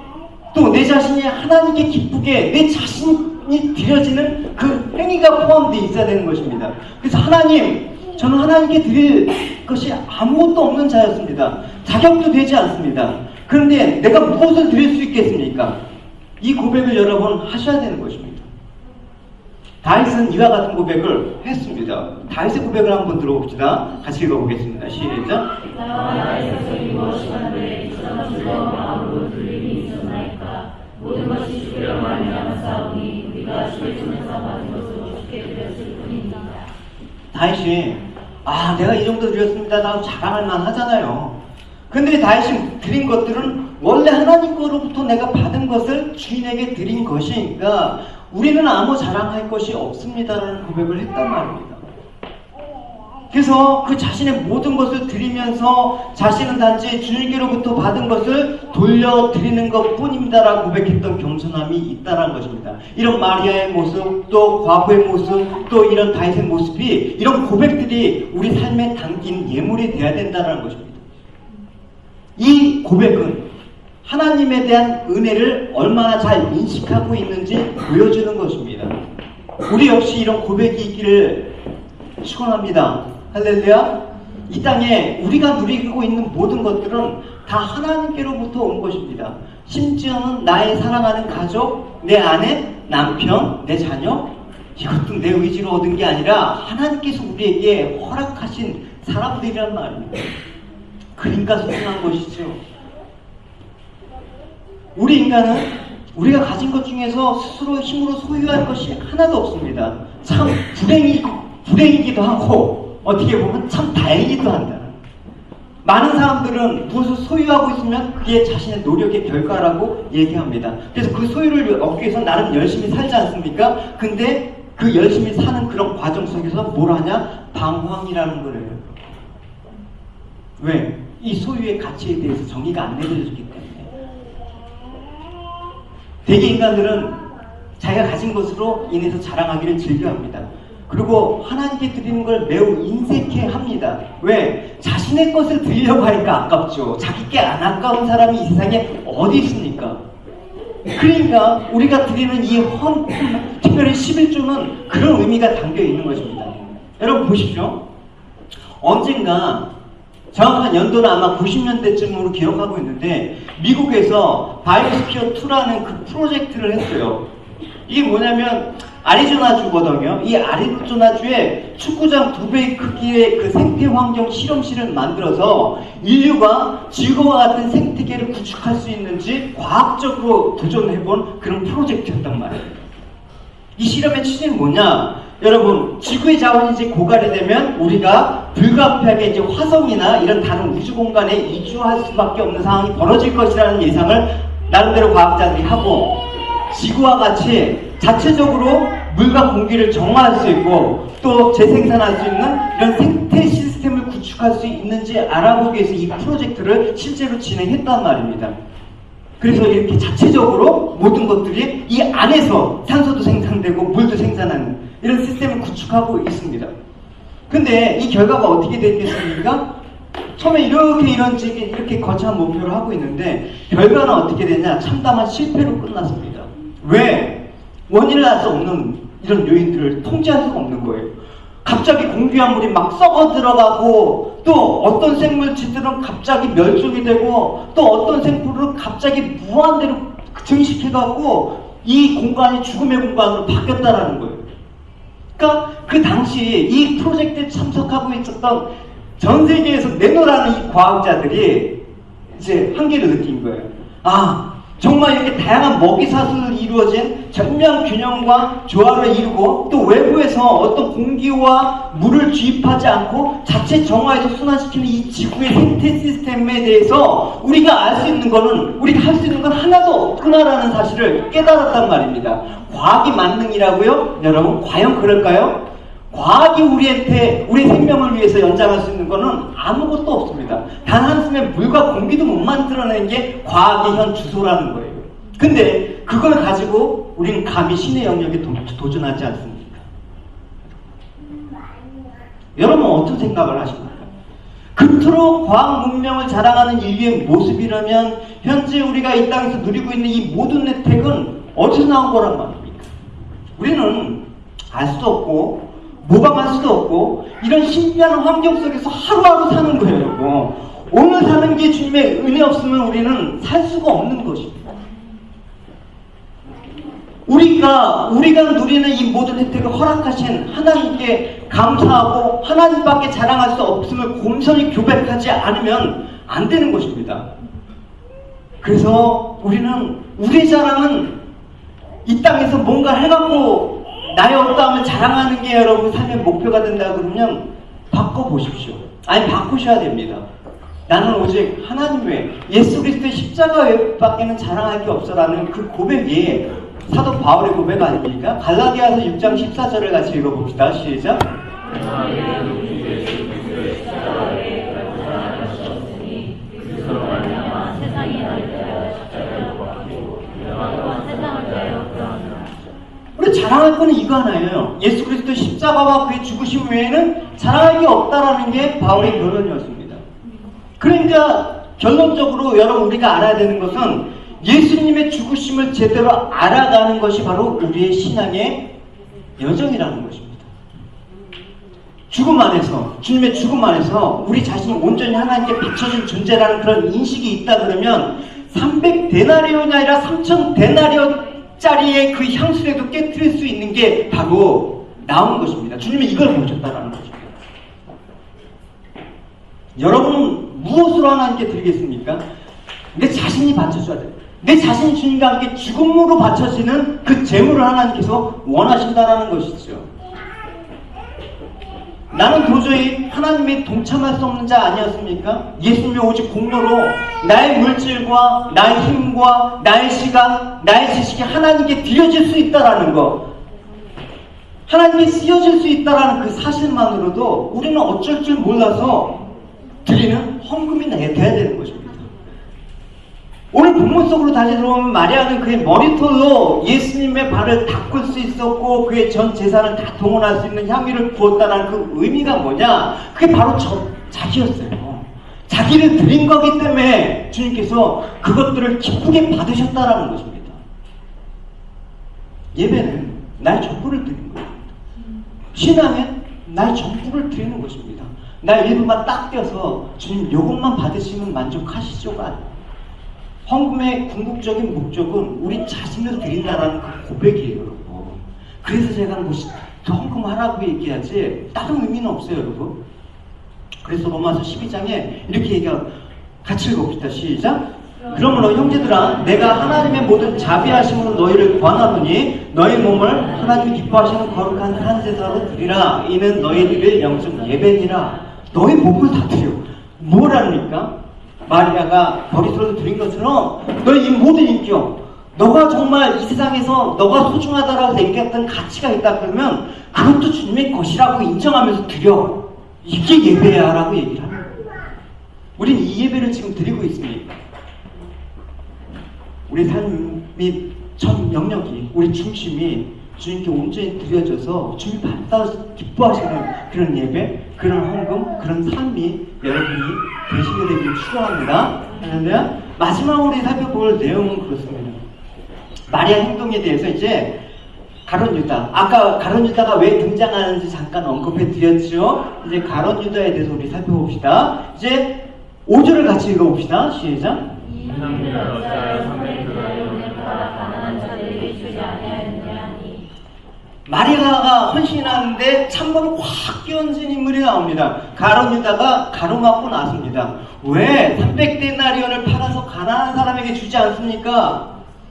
또 내 자신이 하나님께 기쁘게 내 자신이 드려지는 그 행위가 포함되어 있어야 되는 것입니다. 그래서 하나님, 저는 하나님께 드릴 것이 아무것도 없는 자였습니다. 자격도 되지 않습니다. 그런데 내가 무엇을 드릴 수 있겠습니까? 이 고백을 여러분 하셔야 되는 것입니다. 다윗은 이와 같은 고백을 했습니다. 다윗의 고백을 한번 들어봅시다. 같이 읽어보겠습니다. 시작. 나의 세상이 무엇이간데 이처럼 즐거운 마음으로 들림이 있었나이까. 모든 것이 주께로 말미암아 싸우니 우리가 주의 손에서 받은 것으로 주께 드렸을 뿐입니다. 다윗이 내가 이 정도 드렸습니다. 나 자랑할 만 하잖아요. 근데 다윗이 드린 것들은 원래 하나님 거로부터 내가 받은 것을 주인에게 드린 것이니까 우리는 아무 자랑할 것이 없습니다라는 고백을 했단 말입니다. 그래서 그 자신의 모든 것을 드리면서 자신은 단지 주님께로부터 받은 것을 돌려드리는 것 뿐입니다라고 고백했던 겸손함이 있다는 것입니다. 이런 마리아의 모습, 또 과거의 모습, 또 이런 다윗의 모습이, 이런 고백들이 우리 삶에 담긴 예물이 되어야 된다는 것입니다. 이 고백은 하나님에 대한 은혜를 얼마나 잘 인식하고 있는지 보여주는 것입니다. 우리 역시 이런 고백이 있기를 축원합니다. 할렐루야. 이 땅에 우리가 누리고 있는 모든 것들은 다 하나님께로부터 온 것입니다. 심지어는 나의 사랑하는 가족, 내 아내, 남편, 내 자녀, 이것도 내 의지로 얻은 게 아니라 하나님께서 우리에게 허락하신 사람들이란 말입니다. 그러니까 소중한 것이죠. 우리 인간은 우리가 가진 것 중에서 스스로 힘으로 소유할 것이 하나도 없습니다. 참 불행이기도 하고 어떻게 보면 참 다행이기도 한다. 많은 사람들은 무엇을 소유하고 있으면 그게 자신의 노력의 결과라고 얘기합니다. 그래서 그 소유를 얻기 위해서 나름 열심히 살지 않습니까? 근데 그 열심히 사는 그런 과정 속에서 뭘 하냐? 방황이라는 거예요. 왜? 이 소유의 가치에 대해서 정의가 안 내려졌기 때문에. 대개 인간들은 자기가 가진 것으로 인해서 자랑하기를 즐겨합니다. 그리고 하나님께 드리는 걸 매우 인색해 합니다. 왜? 자신의 것을 드리려고 하니까 아깝죠. 자기께 안 아까운 사람이 이 세상에 어디 있습니까? 그러니까 우리가 드리는 이 특별히 11조는 그런 의미가 담겨 있는 것입니다. 여러분 보십시오. 언젠가 정확한 연도는 아마 90년대쯤으로 기억하고 있는데 미국에서 바이오스피어 2라는 그 프로젝트를 했어요. 이게 뭐냐면 아리조나주거든요. 이 아리조나주에 축구장 2배의 크기의 그 생태 환경 실험실을 만들어서 인류가 지구와 같은 생태계를 구축할 수 있는지 과학적으로 도전해본 그런 프로젝트였단 말이에요. 이 실험의 취지는 뭐냐? 여러분, 지구의 자원이 이제 고갈이 되면 우리가 불가피하게 이제 화성이나 이런 다른 우주 공간에 이주할 수밖에 없는 상황이 벌어질 것이라는 예상을 나름대로 과학자들이 하고, 지구와 같이 자체적으로 물과 공기를 정화할 수 있고 또 재생산할 수 있는 이런 생태 시스템을 구축할 수 있는지 알아보기 위해서 이 프로젝트를 실제로 진행했단 말입니다. 그래서 이렇게 자체적으로 모든 것들이 이 안에서 산소도 생산되고 물도 생산하는 이런 시스템을 구축하고 있습니다. 근데 이 결과가 어떻게 됐겠습니까? 처음에 이렇게 거창한 목표를 하고 있는데 결과는 어떻게 되냐? 참담한 실패로 끝났습니다. 왜? 원인을 알 수 없는 이런 요인들을 통제할 수가 없는 거예요. 갑자기 공기와 물이 막 썩어 들어가고, 또 어떤 생물체들은 갑자기 멸종이 되고, 또 어떤 생물은 갑자기 무한대로 증식해갖고 이 공간이 죽음의 공간으로 바뀌었다라는 거예요. 그러니까 그 당시 이 프로젝트에 참석하고 있었던 전 세계에서 내노라는 이 과학자들이 이제 한계를 느낀 거예요. 정말 이렇게 다양한 먹이사슬로 이루어진 절묘한 균형과 조화를 이루고 또 외부에서 어떤 공기와 물을 주입하지 않고 자체 정화해서 순환시키는 이 지구의 생태 시스템에 대해서 우리가 알 수 있는 거는, 우리가 할 수 있는 건 하나도 없구나라는 사실을 깨달았단 말입니다. 과학이 만능이라고요? 여러분, 과연 그럴까요? 과학이 우리한테 우리 생명을 위해서 연장할 수 있는 거는 아무것도 없습니다. 단 한숨의 물과 공기도 못 만들어낸 게 과학의 현 주소라는 거예요. 근데 그걸 가지고 우리는 감히 신의 영역에 도전하지 않습니까? 여러분 어떤 생각을 하십니까? 그토록 과학 문명을 자랑하는 인류의 모습이라면 현재 우리가 이 땅에서 누리고 있는 이 모든 혜택은 어디서 나온 거란 말입니까? 우리는 알 수도 없고 모방할 수도 없고 이런 신비한 환경 속에서 하루하루 사는 거예요, 여러분. 오늘 사는 게 주님의 은혜 없으면 우리는 살 수가 없는 것입니다. 우리가 누리는 이 모든 혜택을 허락하신 하나님께 감사하고 하나님밖에 자랑할 수 없음을 곰손히 고백하지 않으면 안 되는 것입니다. 그래서 우리의 자랑은 이 땅에서 뭔가 해갖고 나의 어떠함을 자랑하는 게 여러분 삶의 목표가 된다 그러면 바꿔보십시오. 아니, 바꾸셔야 됩니다. 나는 오직 하나님 외 예수 그리스도의 십자가 외밖에는 자랑할 게 없어라는 그 고백이 사도 바울의 고백 아닙니까? 갈라디아서 6장 14절을 같이 읽어봅시다. 시작. 우리 자랑할 거는 이거 하나예요. 예수 그리스도의 십자가와 그의 죽으심 외에는 자랑할 게 없다라는 게 바울의 결론이었습니다. 그러니까 결론적으로 여러분 우리가 알아야 되는 것은 예수님의 죽으심을 제대로 알아가는 것이 바로 우리의 신앙의 여정이라는 것입니다. 죽음 안에서, 주님의 죽음 안에서 우리 자신이 온전히 하나님께 바쳐진 존재라는 그런 인식이 있다 그러면 300데나리온이 아니라 3000데나리온짜리의 그 향수라도 깨트릴 수 있는 게 바로 나온 것입니다. 주님이 이걸 보셨다는 것입니다. 여러분은 무엇으로 하나님께 드리겠습니까? 내 자신이 바쳐줘야 돼요. 내 자신이 주님과 함께 죽음으로 바쳐지는 그 재물을 하나님께서 원하신다라는 것이죠. 나는 도저히 하나님의 동참할 수 없는 자 아니었습니까? 예수님의 오직 공로로 나의 물질과 나의 힘과 나의 시간, 나의 지식이 하나님께 드려질 수 있다라는 것, 하나님께 쓰여질 수 있다라는 그 사실만으로도 우리는 어쩔 줄 몰라서 드리는 헌금이 돼야 되는 것입니다. 오늘 본문 속으로 다시 들어오면 마리아는 그의 머리털로 예수님의 발을 닦을 수 있었고 그의 전 재산을 다 동원할 수 있는 향유를 부었다는 그 의미가 뭐냐? 그게 바로 자기였어요. 자기를 드린 거기 때문에 주님께서 그것들을 기쁘게 받으셨다라는 것입니다. 예배는 나의 전부를 드리는 것입니다. 신앙은 나의 전부를 드리는 것입니다. 나의 일부만 딱 떼어서 주님 요것만 받으시면 만족하시죠가 아니에요. 헌금의 궁극적인 목적은 우리 자신을 드린다라는 그 고백이에요, 여러분. 그래서 제가 헌금하라고 얘기하지 다른 의미는 없어요, 여러분. 그래서 로마서 12장에 이렇게 얘기하고 같이 읽어봅시다. 시작. 그러므로 형제들아, 내가 하나님의 모든 자비하심으로 너희를 권하노니 너희 몸을 하나님이 기뻐하시는 거룩한 산 제사로 드리라. 이는 너희들의 영적 예배니라. 너희 몸을 다 드려. 뭐랍니까? 마리아가 머리털로 드린 것처럼 너의 이 모든 인격, 너가 정말 이 세상에서 너가 소중하다라고 생각했던 가치가 있다 그러면 그것도 주님의 것이라고 인정하면서 드려. 이게 예배야 라고 얘기를 합니다. 우린 이 예배를 지금 드리고 있습니다. 우리 삶이 전 영역이, 우리 중심이 주님께 온전히 드려져서 주님 받아 기뻐하시는 그런 예배, 그런 헌금, 그런 삶이 여러분이 되시게 되길 축원합니다. 그런데 마지막으로 살펴볼 내용은 그렇습니다. 마리아 행동에 대해서 이제 가룟 유다, 아까 가룟 유다가 왜 등장하는지 잠깐 언급해 드렸죠. 이제 가룟 유다에 대해서 우리 살펴봅시다. 이제 5절을 같이 읽어봅시다. 시작. 마리아가 헌신하는데 참고로 확 끼얹은 인물이 나옵니다. 가룟 유다가 가로막고 나섭니다. 왜 300데나리온을 팔아서 가난한 사람에게 주지 않습니까?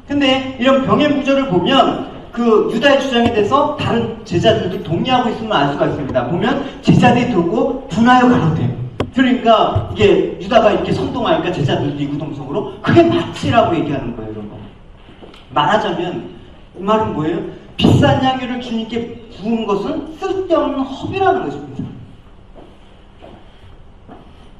근데 이런 병의 구조를 보면 그 유다의 주장에 대해서 다른 제자들도 동의하고 있음을 알 수가 있습니다. 보면 제자들이 들고 분하여 가로되, 그러니까 이게 유다가 이렇게 선동하니까 제자들도 이구동성으로 그게 마치라고 얘기하는 거예요, 여러분. 말하자면 이 말은 뭐예요? 비싼 향유를 주님께 부은 것은 쓸데없는 허비라는 것입니다.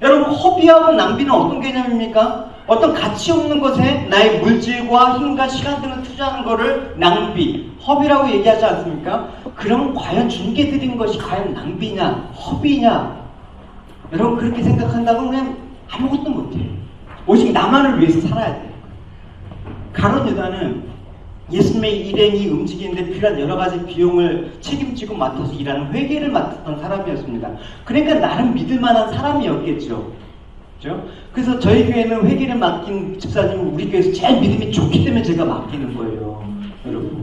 여러분, 허비하고 낭비는 어떤 개념입니까? 어떤 가치 없는 것에 나의 물질과 힘과 시간 등을 투자하는 것을 낭비, 허비라고 얘기하지 않습니까? 그럼 과연 주님께 드린 것이 과연 낭비냐, 허비냐? 여러분 그렇게 생각한다고 그냥 아무것도 못해요. 오직 나만을 위해서 살아야 돼요. 가룟 유다는 예수님의 일행이 움직이는데 필요한 여러 가지 비용을 책임지고 맡아서 일하는 회계를 맡았던 사람이었습니다. 그러니까 나름 믿을 만한 사람이었겠죠. 그렇죠? 그래서 저희 교회는 회계를 맡긴 집사님은 우리 교회에서 제일 믿음이 좋기 때문에 제가 맡기는 거예요. 여러분.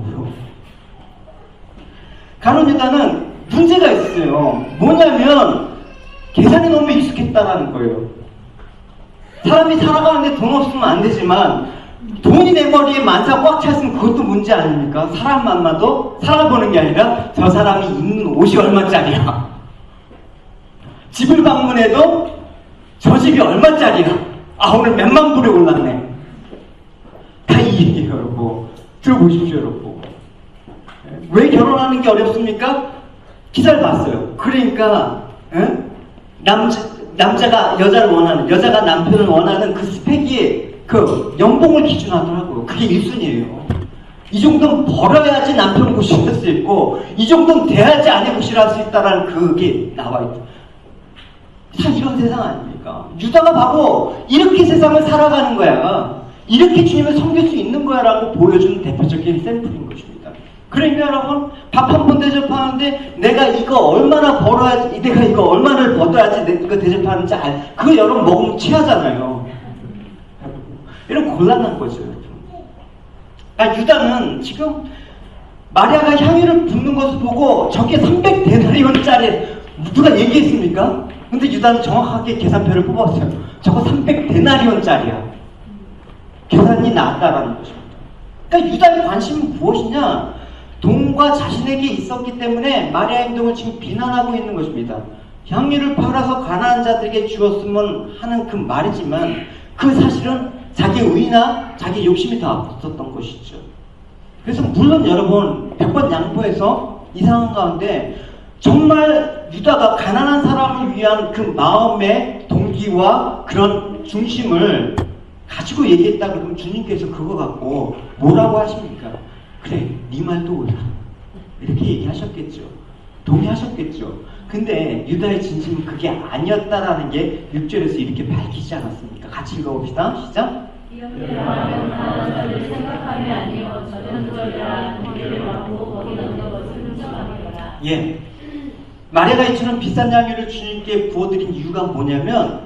가룟 유다는 문제가 있어요. 뭐냐면 계산이 너무 익숙했다라는 거예요. 사람이 살아가는데 돈 없으면 안 되지만 돈이 내 머리에 만사 꽉 찼으면 그것도 문제 아닙니까? 사람 만나도 살아보는 게 아니라 저 사람이 입는 옷이 얼마짜리야. 집을 방문해도 저 집이 얼마짜리야. 아 오늘 몇만 불에 올랐네. 다 이 얘기예요 여러분. 들어보십시오 여러분. 왜 결혼하는 게 어렵습니까? 기사를 봤어요. 그러니까 남자가 여자를 원하는, 여자가 남편을 원하는 그 스펙이 그 연봉을 기준하더라고요. 그게 1순위예요. 이 정도는 벌어야지 남편 구실할 수 있고 이 정도는 돼야지 아내 구실할 수 있다라는 그게 나와 있다. 참 이런 세상 아닙니까? 유다가 바로 이렇게 세상을 살아가는 거야. 이렇게 주님을 섬길 수 있는 거야 라고 보여주는 대표적인 샘플인 것입니다. 그러니까 여러분 밥 한 번 대접하는데 내가 이거 얼마나 벌어야지, 내가 이거 얼마를 벌어야지 내가 이거 대접하는지 그거 여러분 먹으면 취하잖아요. 이런 곤란한 거죠. 그러니까 유다는 지금 마리아가 향유를 붓는 것을 보고 저게 300데나리온짜리 누가 얘기했습니까? 근데 유다는 정확하게 계산표를 뽑았어요. 저거 300데나리온짜리야. 계산이 나았다라는 것입니다. 그러니까 유다의 관심은 무엇이냐? 돈과 자신에게 있었기 때문에 마리아의 행동을 지금 비난하고 있는 것입니다. 향유를 팔아서 가난한 자들에게 주었으면 하는 그 말이지만 그 사실은 자기 의나 자기 욕심이 더 앞섰던 것이죠. 그래서 물론 여러분 100번 양보해서 이상한 가운데 정말 유다가 가난한 사람을 위한 그 마음의 동기와 그런 중심을 가지고 얘기했다 그러면 주님께서 그거 갖고 뭐라고 하십니까? 그래, 네 말도 옳아. 이렇게 얘기하셨겠죠. 동의하셨겠죠. 근데 유다의 진심은 그게 아니었다라는 게 6절에서 이렇게 밝히지 않았습니까? 같이 읽어봅시다. 시작. 이렇게라면 가난한 자를 생각함이 아니요 저전적이라 거기를 받고 거기 넣는 것을 훔쳐가니라. 예. 마리아가 이처럼 비싼 향유를 주님께 부어드린 이유가 뭐냐면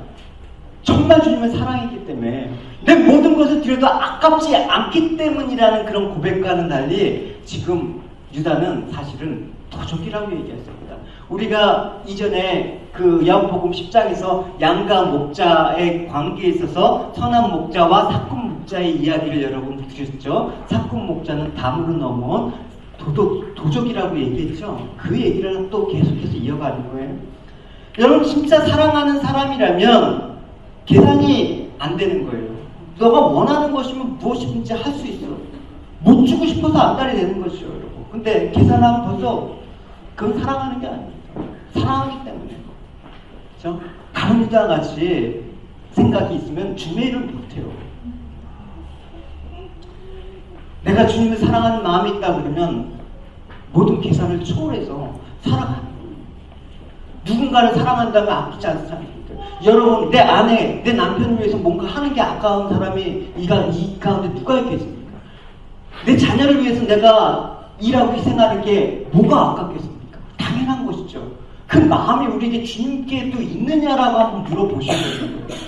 정말 주님을 사랑했기 때문에 내 모든 것을 드려도 아깝지 않기 때문이라는 그런 고백과는 달리 지금 유다는 사실은 도적이라고 얘기했습니다. 우리가 이전에 그 야고보음 10장에서 양과 목자의 관계에 있어서 선한 목자와 사꾼 목자의 이야기를 여러분 들으셨죠? 사꾼 목자는 담으로 넘어온 도적이라고 얘기했죠? 그 얘기를 또 계속해서 이어가는 거예요. 여러분 진짜 사랑하는 사람이라면 계산이 안 되는 거예요. 너가 원하는 것이면 무엇이든지 할 수 있어. 못 주고 싶어서 안달이 되는 것이죠, 여러분. 근데 계산하면 벌써 그건 사랑하는 게 아닙니다. 사랑하기 때문에. 그렇죠? 가룟 유다 같이 생각이 있으면 주님의 일을 못해요. 내가 주님을 사랑하는 마음이 있다 그러면 모든 계산을 초월해서 살아가는 거예요. 누군가를 사랑한다면 아끼지 않는 사람입니다. 여러분, 내 아내, 내 남편을 위해서 뭔가 하는 게 아까운 사람이 이 가운데 누가 있겠습니까? 내 자녀를 위해서 내가 일하고 희생하는 게 뭐가 아깝겠습니까? 당연한 것이죠. 그 마음이 우리에게 주님께도 있느냐라고 한번 물어보시는 거예요.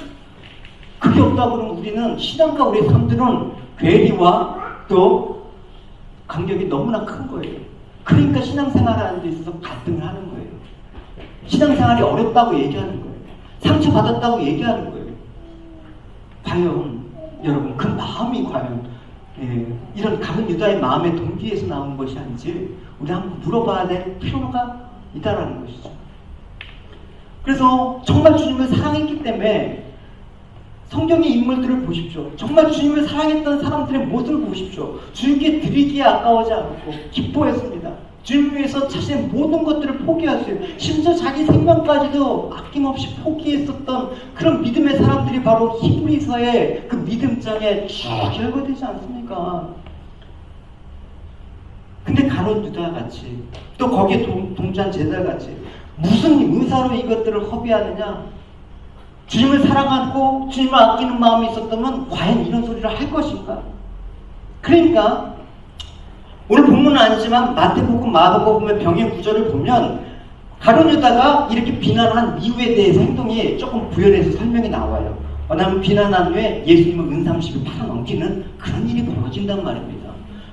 그게 없다 그러면 우리는 신앙과 우리의 삶들은 괴리와 또 간격이 너무나 큰 거예요. 그러니까 신앙생활하는 데 있어서 갈등을 하는 거예요. 신앙생활이 어렵다고 얘기하는 거예요. 상처받았다고 얘기하는 거예요. 과연 여러분 그 마음이 과연 이런 가룟 유다의 마음의 동기에서 나온 것이 아닌지 우리 한번 물어봐야 될 필요가 있다라는 것이죠. 그래서 정말 주님을 사랑했기 때문에 성경의 인물들을 보십시오. 정말 주님을 사랑했던 사람들의 모습을 보십시오. 주님께 드리기에 아까워지 않고 기뻐했습니다. 주님을 위해서 자신의 모든 것들을 포기했어요. 심지어 자기 생명까지도 아낌없이 포기했었던 그런 믿음의 사람들이 바로 히브리서의 그 믿음장에 쭉 열거되지 않습니까? 근데 가룟 유다 같이 또 거기에 동조한 제자 같이 무슨 의사로 이것들을 허비하느냐? 주님을 사랑하고 주님을 아끼는 마음이 있었다면 과연 이런 소리를 할 것인가? 그러니까 오늘 본문은 아니지만 마태복음, 마가복음의 병의 구절을 보면 가룟 유다가 이렇게 비난한 이유에 대해서 행동이 조금 부연해서 설명이 나와요. 왜냐하면 비난한 후에 예수님은 은30을 팔아넘기는 그런 일이 벌어진단 말입니다.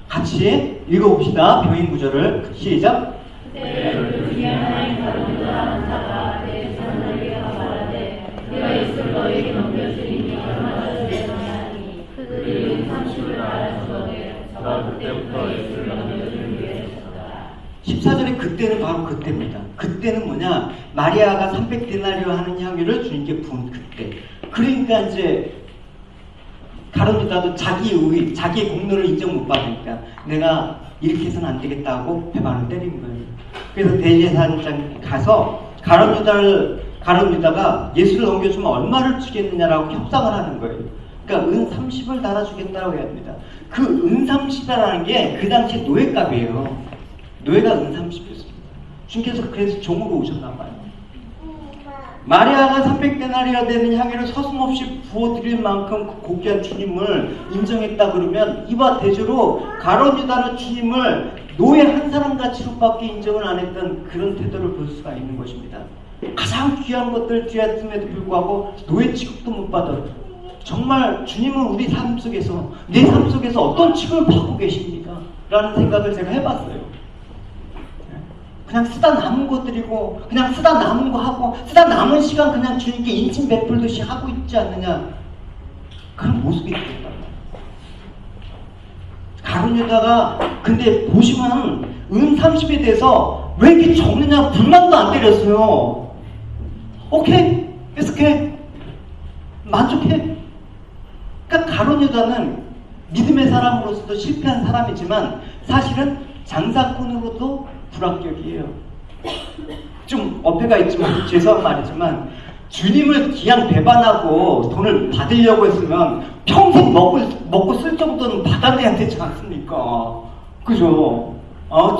같이 읽어봅시다. 병의 구절을 시작. 그때 그 중에 하나인 가룟 유다라는 자가 내 사람들에게 말하되 내가 예수를 너희에게 넘겨주리니 얼마나 주의하니 그들이 은30을 알아주거늘 저가 그때부터 예수를 넘겨주기 위해서다. 14절에 그때는 바로 그때입니다. 그때는 뭐냐? 마리아가 300데나리오 하는 향유를 주님께 부은 그때. 그러니까 이제 가룟 유다도 자기의 자기의 공로를 인정 못 받으니까 내가 이렇게 해서는 안 되겠다고 배반을 때린 거예요. 그래서 대제사장에 가서 가룟 유다가 예수를 넘겨주면 얼마를 주겠느냐라고 협상을 하는 거예요. 그러니까 은 30을 달아주겠다고 해야 합니다. 그 은 30이라는 게 그 당시 노예값이에요. 노예가 은 30이었습니다. 주님께서 그래서 종으로 오셨나 봐요. 마리아가 300데나리가 되는 향유를 서슴없이 부어드릴 만큼 그 고귀한 주님을 인정했다 그러면 이와 대조로 가룟 유다는 주님을 노예 한 사람과 취급밖에 인정을 안 했던 그런 태도를 볼 수가 있는 것입니다. 가장 귀한 것들 뒤였음에도 불구하고 노예 취급도 못 받아. 정말 주님은 우리 삶 속에서 내 삶 속에서 어떤 취급을 받고 계십니까? 라는 생각을 제가 해봤어요. 그냥 쓰다 남은 거 드리고 그냥 쓰다 남은 거 하고 쓰다 남은 시간 그냥 주님께 인침 베풀듯이 하고 있지 않느냐, 그런 모습이 있겠다. 가룟 유다가 근데 보시면 은 30에 대해서 왜 이렇게 적느냐 불만도 안 때렸어요. 오케이, 계속해, 만족해. 그러니까 가룟 유다는 믿음의 사람으로서도 실패한 사람이지만 사실은 장사꾼으로도 불합격이에요. 좀 어폐가 있지만 죄송한 말이지만 주님을 그냥 배반하고 돈을 받으려고 했으면 평생 먹고 쓸 정도는 받아내야 되지 않습니까? 그죠?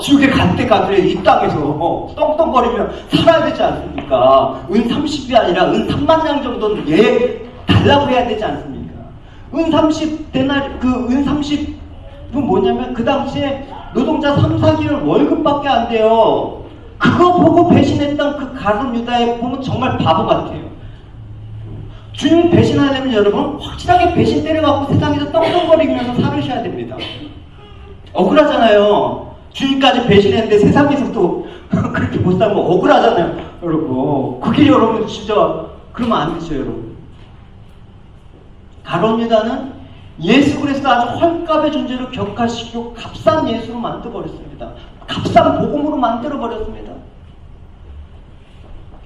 지옥에 갈 때까지 이 땅에서 떵떵거리며 살아야 되지 않습니까? 은 30이 아니라 은 3만 냥 정도는 달라고 해야 되지 않습니까? 은 30데나리, 은 30은 뭐냐면 그 당시에 노동자 3, 4개월 월급밖에 안 돼요. 그거 보고 배신했던 그 가룟 유다에 보면 정말 바보 같아요. 주님 배신하려면 여러분 확실하게 배신 때려갖고 세상에서 떵떵거리면서 살으셔야 됩니다. 억울하잖아요. 주님까지 배신했는데 세상에서도 그렇게 못 살면 억울하잖아요. 여러분 그게 여러분 진짜 그러면 안 되죠. 여러분 가룟 유다는 예수 그리스도 아주 헐값의 존재로 격화시키고 값싼 예수로 만들어버렸습니다. 값싼 복음으로 만들어버렸습니다.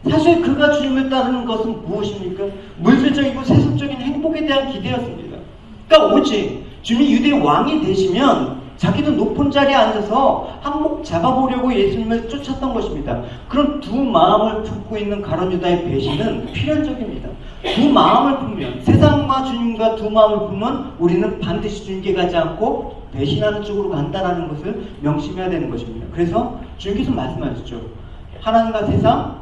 사실 그가 주님을 따르는 것은 무엇입니까? 물질적이고 세속적인 행복에 대한 기대였습니다. 그러니까 오직 주님이 유대의 왕이 되시면 자기도 높은 자리에 앉아서 한몫 잡아보려고 예수님을 쫓았던 것입니다. 그런 두 마음을 품고 있는 가룟 유다의 배신은 필연적입니다. 두 마음을 품으면, 세상과 주님과 두 마음을 품으면 우리는 반드시 주님께 가지 않고 배신하는 쪽으로 간다는 것을 명심해야 되는 것입니다. 그래서 주님께서 말씀하셨죠. 하나님과 세상,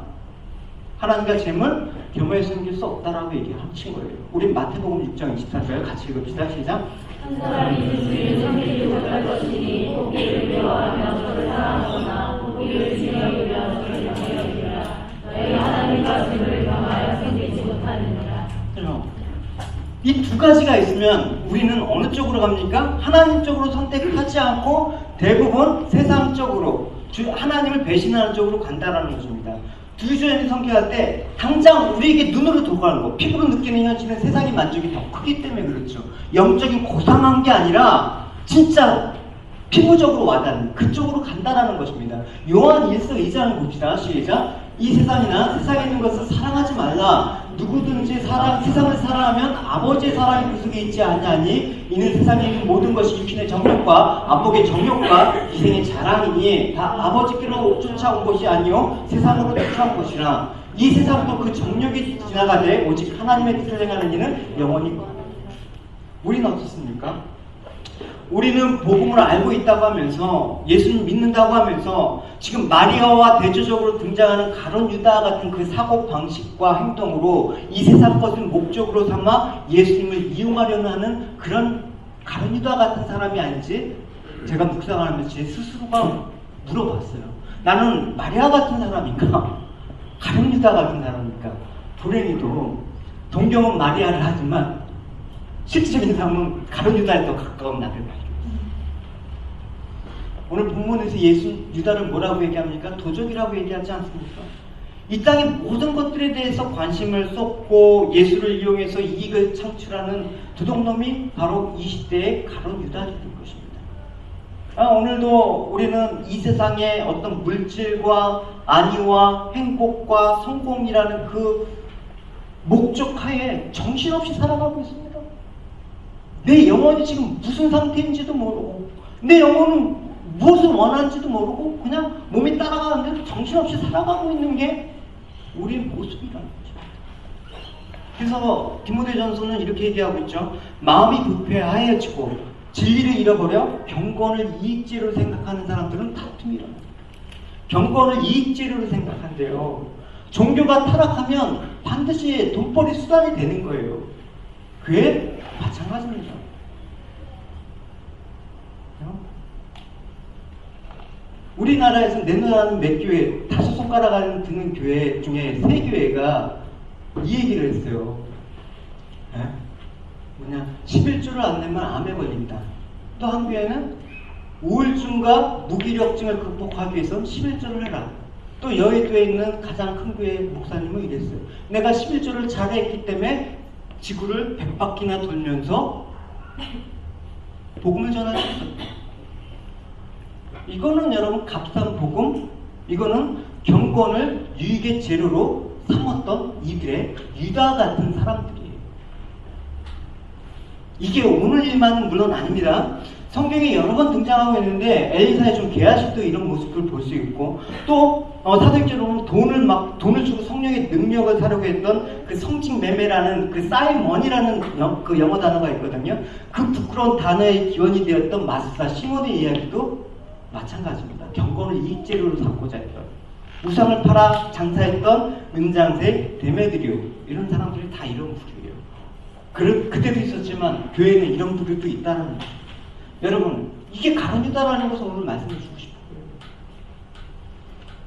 하나님과 재물 겸허히 섬길 수 없다라고 얘기하신 거예요. 우리 마태복음 6장 24절 같이 읽읍시다. 시작. 한 사람이 주를 섬기지 못할 것이니 고기를 미워하며 저를 사랑하거나 고기를 중요하며 저를 영여하리라. 너희 하나님과 재물을 겸하여 섬기지 못하느니라. 이 두 가지가 있으면 우리는 어느 쪽으로 갑니까? 하나님 쪽으로 선택하지 않고 대부분 세상 쪽으로, 하나님을 배신하는 쪽으로 간다는 것입니다. 두주연이 선교할 때 당장 우리에게 눈으로 도가는 거, 피부로 느끼는 현실은 세상의 만족이 더 크기 때문에 그렇죠. 영적인 고상한 게 아니라 진짜 피부적으로 와닿는 그쪽으로 간다라는 것입니다. 요한 1서 2장을 봅시다. 시작. 이 세상이나 세상에 있는 것을 사랑하지 말라. 누구든지 세상을 사랑하면 아버지의 사랑이 그 속에 있지 아니하니 이는 세상에 있는 모든 것이 육신의 정욕과 안목의 정욕과 기생의 자랑이니 다 아버지께로 쫓아온 것이 아니요 세상으로 쫓아온 것이라. 이 세상도 그 정욕이 지나가되 오직 하나님의 뜻을 행하는 이는 영원히. 우리는 어떻습니까? 우리는 복음을 알고 있다고 하면서 예수님 믿는다고 하면서 지금 마리아와 대조적으로 등장하는 가룟 유다 같은 그 사고 방식과 행동으로 이 세상 것을 목적으로 삼아 예수님을 이용하려는 하는 그런 가룟 유다 같은 사람이 아닌지 제가 묵상을 하면서 제 스스로가 물어봤어요. 나는 마리아 같은 사람인가? 가룟 유다 같은 사람인가? 불행히도 동경은 마리아를 하지만 실질적인 삶은 가룟 유다에 더 가까운 나를 발견했어요. 오늘 본문에서 예수 유다를 뭐라고 얘기합니까? 도적이라고 얘기하지 않습니까? 이 땅의 모든 것들에 대해서 관심을 쏟고 예수를 이용해서 이익을 창출하는 도둑놈이 바로 이 시대의 가룟 유다들인 것입니다. 오늘도 우리는 이 세상의 어떤 물질과 안위와 행복과 성공이라는 그 목적하에 정신없이 살아가고 있습니다. 내 영혼이 지금 무슨 상태인지도 모르고 내 영혼은 무엇을 원하는지도 모르고 그냥 몸이 따라가는데 정신없이 살아가고 있는 게 우리의 모습이라는 거죠. 그래서 디모데전서는 이렇게 얘기하고 있죠. 마음이 부패하여지고 진리를 잃어버려 경건을 이익재료로 생각하는 사람들은 다툼이라는 거예요. 경건을 이익재료로 생각한대요. 종교가 타락하면 반드시 돈벌이 수단이 되는 거예요. 그에 마찬가지입니다. 우리나라에서 내놓는 몇 교회, 5손가락 안에 드는 교회 중에 3교회가 이 얘기를 했어요. 뭐냐, 11조를 안 내면 암에 걸린다. 또 한 교회는 우울증과 무기력증을 극복하기 위해서 11조를 해라. 또 여의도에 있는 가장 큰 교회 목사님은 이랬어요. 내가 11조를 잘했기 때문에 지구를 100바퀴나 돌면서 복음을 전할 수 있었다. 이거는 여러분 값싼 복음, 이거는 경건을 유익의 재료로 삼았던 이들의 유다 같은 사람들이에요. 이게 오늘 일만은 물론 아닙니다. 성경에 여러 번 등장하고 있는데 엘리사의 좀 개아식도 이런 모습을 볼 수 있고 또 사도행전으로 돈을 주고 성령의 능력을 사려고 했던 그 성직 매매라는 그 사이먼이라는 그 영어 단어가 있거든요. 그 부끄러운 단어의 기원이 되었던 마스사 시몬의 이야기도 마찬가지입니다. 경건을 이익재료로 삼고자 했던 우상을 팔아 장사했던 은장세 데메드리오 이런 사람들이 다 이런 부류예요. 그때도 있었지만 교회는 이런 부류도 있다는 거죠. 여러분 이게 가룟 유다라는 것을 오늘 말씀해 주고 싶어요.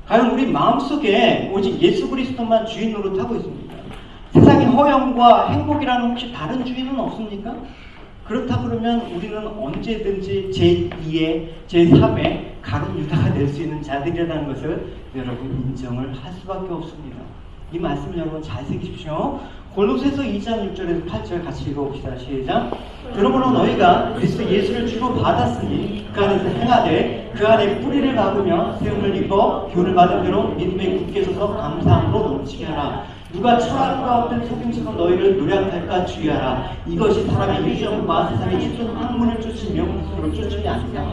과연 우리 마음속에 오직 예수 그리스도만 주인 노릇하고 있습니까? 세상의 허영과 행복이라는 혹시 다른 주인은 없습니까? 그렇다 그러면 우리는 언제든지 제2의 제3의 가룟 유다가 될 수 있는 자들이라는 것을 여러분 인정을 할 수밖에 없습니다. 이 말씀을 여러분 잘 새기십시오. 골로새서 2장 6절에서 8절 같이 읽어봅시다. 시작. 그러므로 너희가 그리스도 예수를 주로 받았으니 그 안에서 행하되 그 안에 뿌리를 박으며 세움을 입어 교훈을 받은 대로 믿음에 굳게 서서 감사함으로 넘치게 하라. 누가 철학과 같은 속임수로 너희를 노력할까 주의하라. 이것이 사람의 유전과 세상의 추천 학문을 쫓으며 그리스도를 쫓으지 않다.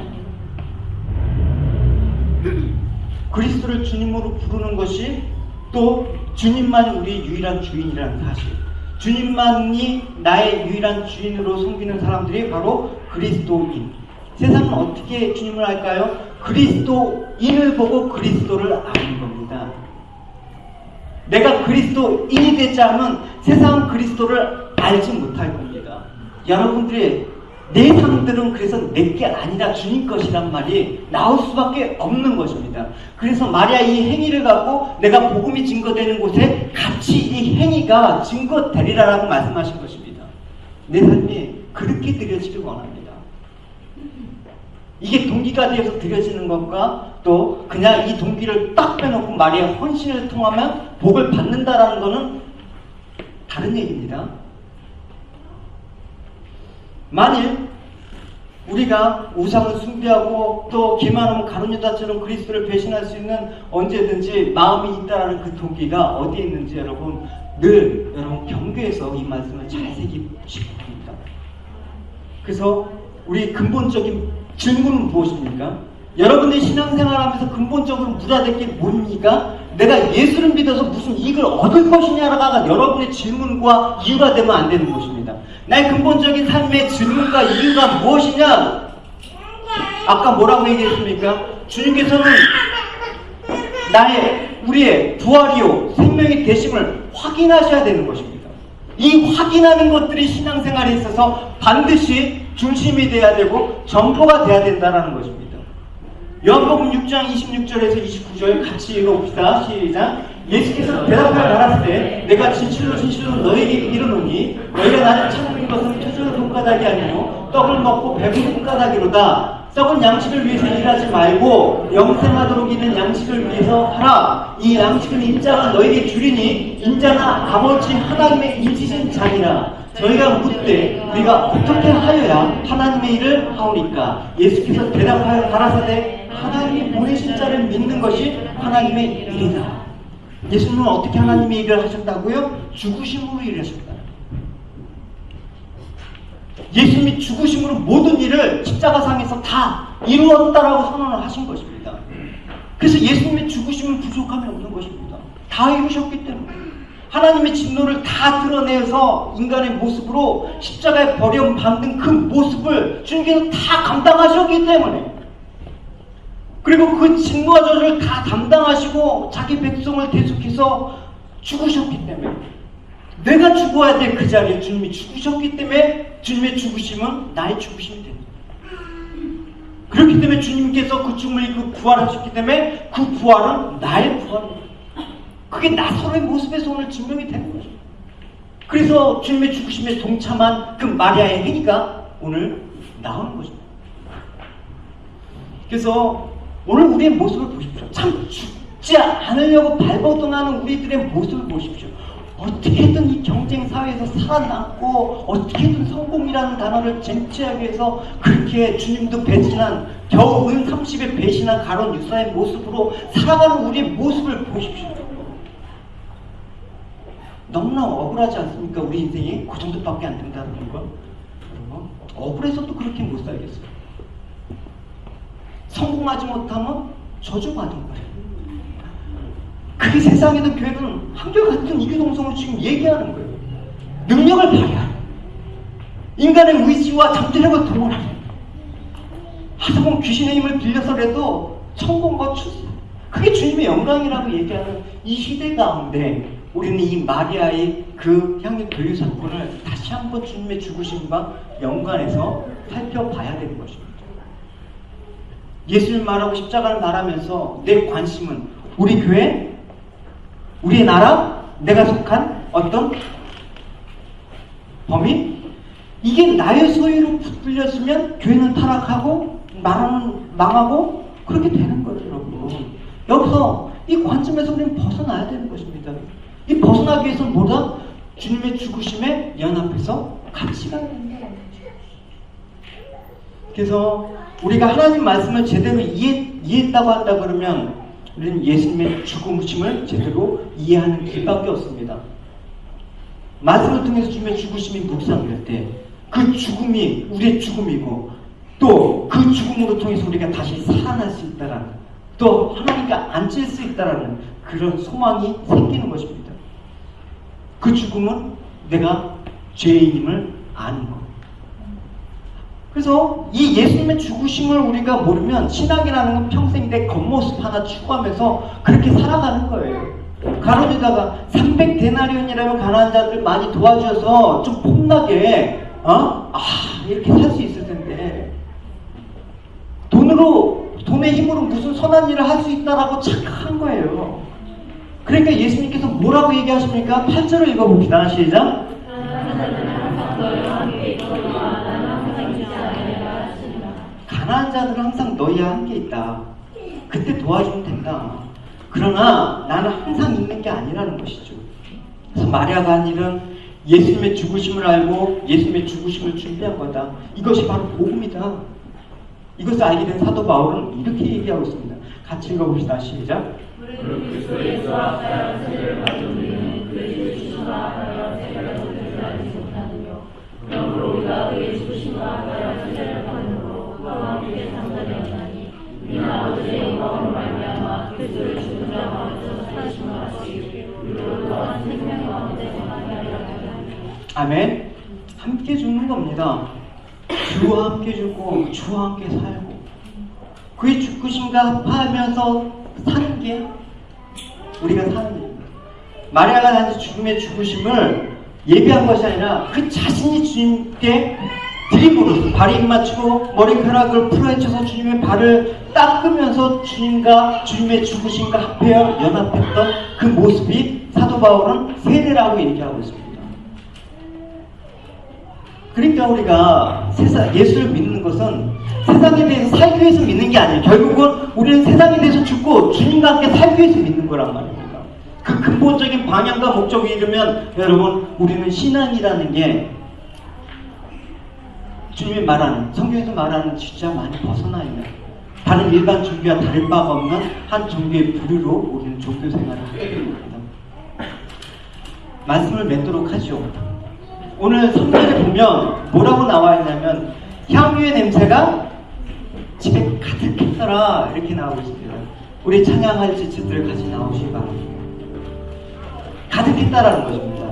그리스도를 주님으로 부르는 것이 또 주님만 우리의 유일한 주인이라는 사실, 주님만이 나의 유일한 주인으로 섬기는 사람들이 바로 그리스도인. 세상은 어떻게 주님을 알까요? 그리스도인을 보고 그리스도를 아는 겁니다. 내가 그리스도인이 되지 않으면 세상은 그리스도를 알지 못할 겁니다. 여러분들의 내상들은 그래서 내게 아니라 주님 것이란 말이 나올 수밖에 없는 것입니다. 그래서 마리아 이 행위를 갖고 내가 복음이 증거되는 곳에 같이 이 행위가 증거되리라라고 말씀하신 것입니다. 내 삶이 그렇게 드려지길 원합니다. 이게 동기가 되어서 드려지는 것과 또 그냥 이 동기를 딱 빼놓고 마리아 헌신을 통하면 복을 받는다라는 것은 다른 얘기입니다. 만일 우리가 우상을 숭배하고 또 기만하면 가룟 유다처럼 그리스도를 배신할 수 있는 언제든지 마음이 있다라는 그 동기가 어디에 있는지 여러분 늘 여러분 경계에서 이 말씀을 잘 새기고 싶습니다. 그래서 우리 근본적인 질문은 무엇입니까? 여러분들이 신앙생활하면서 근본적으로 물어야 될 게 뭡니까? 내가 예수를 믿어서 무슨 이익을 얻을 것이냐가 여러분의 질문과 이유가 되면 안 되는 것입니다. 나의 근본적인 삶의 질문과 이유가 무엇이냐? 아까 뭐라고 얘기했습니까? 주님께서는 우리의 부활이요 생명이 되심을 확인하셔야 되는 것입니다. 이 확인하는 것들이 신앙생활에 있어서 반드시 중심이 돼야 되고 전부가 돼야 된다는 것입니다. 요한복음 6장 26절에서 29절 같이 읽어봅시다. 시작. 예수께서 대답하여 말하실 때 내가 진실로 진실로 너에게 이르노니 너희가 나를 찾는 것은 표적의 손가락이 아니요 떡을 먹고 배부른 손가락이로다. 썩은 양식을 위해서 일하지 말고 영생하도록 있는 양식을 위해서 하라. 이 양식은 인자가 너에게 주리니 인자나 아버지 하나님의 인치신 자니라. 저희가 묻되 우리가 어떻게 하여야 하나님의 일을 하오니까? 예수께서 대답하여 가라사대 하나님이 보내신 자를 믿는 것이 하나님의 일이다. 예수님은 어떻게 하나님의 일을 하셨다고요? 죽으심으로 일하셨다. 예수님이 죽으심으로 모든 일을 십자가상에서 다 이루었다라고 선언을 하신 것입니다. 그래서 예수님의 죽으심은 부족함이 없는 것입니다. 다 이루셨기 때문에 하나님의 진노를 다 드러내서 인간의 모습으로 십자가에 버림받는 그 모습을 주님께서 다 감당하셨기 때문에, 그리고 그 진노와 저주를 다 담당하시고 자기 백성을 대속해서 죽으셨기 때문에, 내가 죽어야 될 그 자리에 주님이 죽으셨기 때문에 주님의 죽으심은 나의 죽으심이 됩니다. 그렇기 때문에 주님께서 그 죽음을 이기고 부활하셨기 때문에 그 부활은 나의 부활입니다. 그게 나사로의 모습에서 오늘 증명이 되는 거죠. 그래서 주님의 죽으심에 동참한 그 마리아의 행위가 오늘 나오는 거죠. 그래서 오늘 우리의 모습을 보십시오. 참 죽지 않으려고 발버둥하는 우리들의 모습을 보십시오. 어떻게든 이 경쟁 사회에서 살아남고 어떻게든 성공이라는 단어를 쟁취하기 위해서 그렇게 주님도 배신한, 겨우 은 30에 배신한 가론 유사의 모습으로 살아가는 우리의 모습을 보십시오. 너무나 억울하지 않습니까? 우리 인생이 그 정도밖에 안 된다는 거. 억울해서도 그렇게 못 살겠어요. 성공하지 못하면 저주받은 거예요. 그 세상에도 교회는 한결같은 이교동성으로 지금 얘기하는 거예요. 능력을 발휘하라. 인간의 의지와 잠재력을 동원하라. 하다 보면 귀신의 힘을 빌려서라도 성공과 출세, 그게 주님의 영광이라고 얘기하는 이 시대 가운데 우리는 이 마리아의 그 향유 교류 사건을 다시 한번 주님의 죽으심과 연관해서 살펴봐야 되는 것입니다. 예수를 말하고 십자가를 말하면서 내 관심은 우리 교회, 우리의 나라, 내가 속한 어떤 범위? 이게 나의 소유로 붙들려지면 교회는 타락하고 나라는 망하고 그렇게 되는 거예요, 여러분. 여기서 이 관점에서 우리는 벗어나야 되는 것입니다. 이 벗어나기 위해서는 뭐다? 주님의 죽으심에 연합해서 같이 가야 됩니다. 그래서 우리가 하나님 말씀을 제대로 이해했다고 한다 그러면 우리는 예수님의 죽으심을 제대로 이해하는 길밖에 없습니다. 말씀을 통해서 주님의 죽으심이 묵상될 때 그 죽음이 우리의 죽음이고 또 그 죽음으로 통해서 우리가 다시 살아날 수 있다라는, 또 하나님과 앉을 수 있다라는 그런 소망이 생기는 것입니다. 그 죽음은 내가 죄인임을 아는 것. 그래서 이 예수님의 죽으심을 우리가 모르면 신앙이라는 건 평생 내 겉모습 하나 추구하면서 그렇게 살아가는 거예요. 가로지다가 300데나리온이라면 가난한 자들 많이 도와줘서 좀 폼나게 이렇게 살 수 있을 텐데, 돈의 힘으로 무슨 선한 일을 할 수 있다라고 착각한 거예요. 그러니까 예수님께서 뭐라고 얘기하십니까? 8절을 읽어봅시다. 시작. 가난한 자들은 항상 너희와 함께 있다. 그때 도와주면 된다. 그러나 나는 항상 있는 게 아니라는 것이죠. 그래서 마리아가 한 일은 예수님의 죽으심을 알고 예수님의 죽으심을 준비한 거다. 이것이 바로 복음이다. 이것을 알게 된 사도 바울은 이렇게 얘기하고 있습니다. 같이 읽어봅시다. 시작. 그리스도에서 사랑하는 세례를 받은 우리는 그의 죽으심과 하여 세례를 받은 줄 알지 못하느뇨. 그러므로 우리가 그의 죽으심과 하여 세례를 받음으로 그와 함께 상자되었나니 이는 아버지의 영광으로 말미암아 그리스도의 죽은 자 가운데서 살아심을 같이 우리로 또한 생명의 가운데 거하게 하리라. 아멘. 함께 죽는 겁니다. 주와 함께 죽고 주와 함께 살고 그의 죽으심과 합하면서 사는 게 우리가 사는 일입니다. 마리아가 단지 주님의 죽으심을 예비한 것이 아니라 그 자신이 주님께 드림으로써 발에 입 맞추고 머리카락을 풀어헤쳐서 주님의 발을 닦으면서 주님과 주님의 죽으심과 합하여 연합했던 그 모습이 사도 바울은 세례라고 얘기하고 있습니다. 그러니까 우리가 예수를 믿는 것은 세상에 대해서 살기 위해서 믿는 게 아니에요. 결국은 우리는 세상에 대해서 죽고 주님과 함께 살기 위해서 믿는 거란 말입니다. 그 근본적인 방향과 목적이 이르면 여러분 우리는 신앙이라는 게 주님이 말하는 성경에서 말하는 진짜 많이 벗어나 있는 다른 일반 종교와 다를 바가 없는 한 종교의 부류로 우리는 종교 생활을 하게 됩니다. 말씀을 맺도록 하죠. 오늘 성경에 보면 뭐라고 나와 있냐면 향유의 냄새가 집에 가득했더라 이렇게 나오고 있습니다. 우리 찬양할 지체들 같이 나오시기 바랍니다. 가득했다라는 것입니다.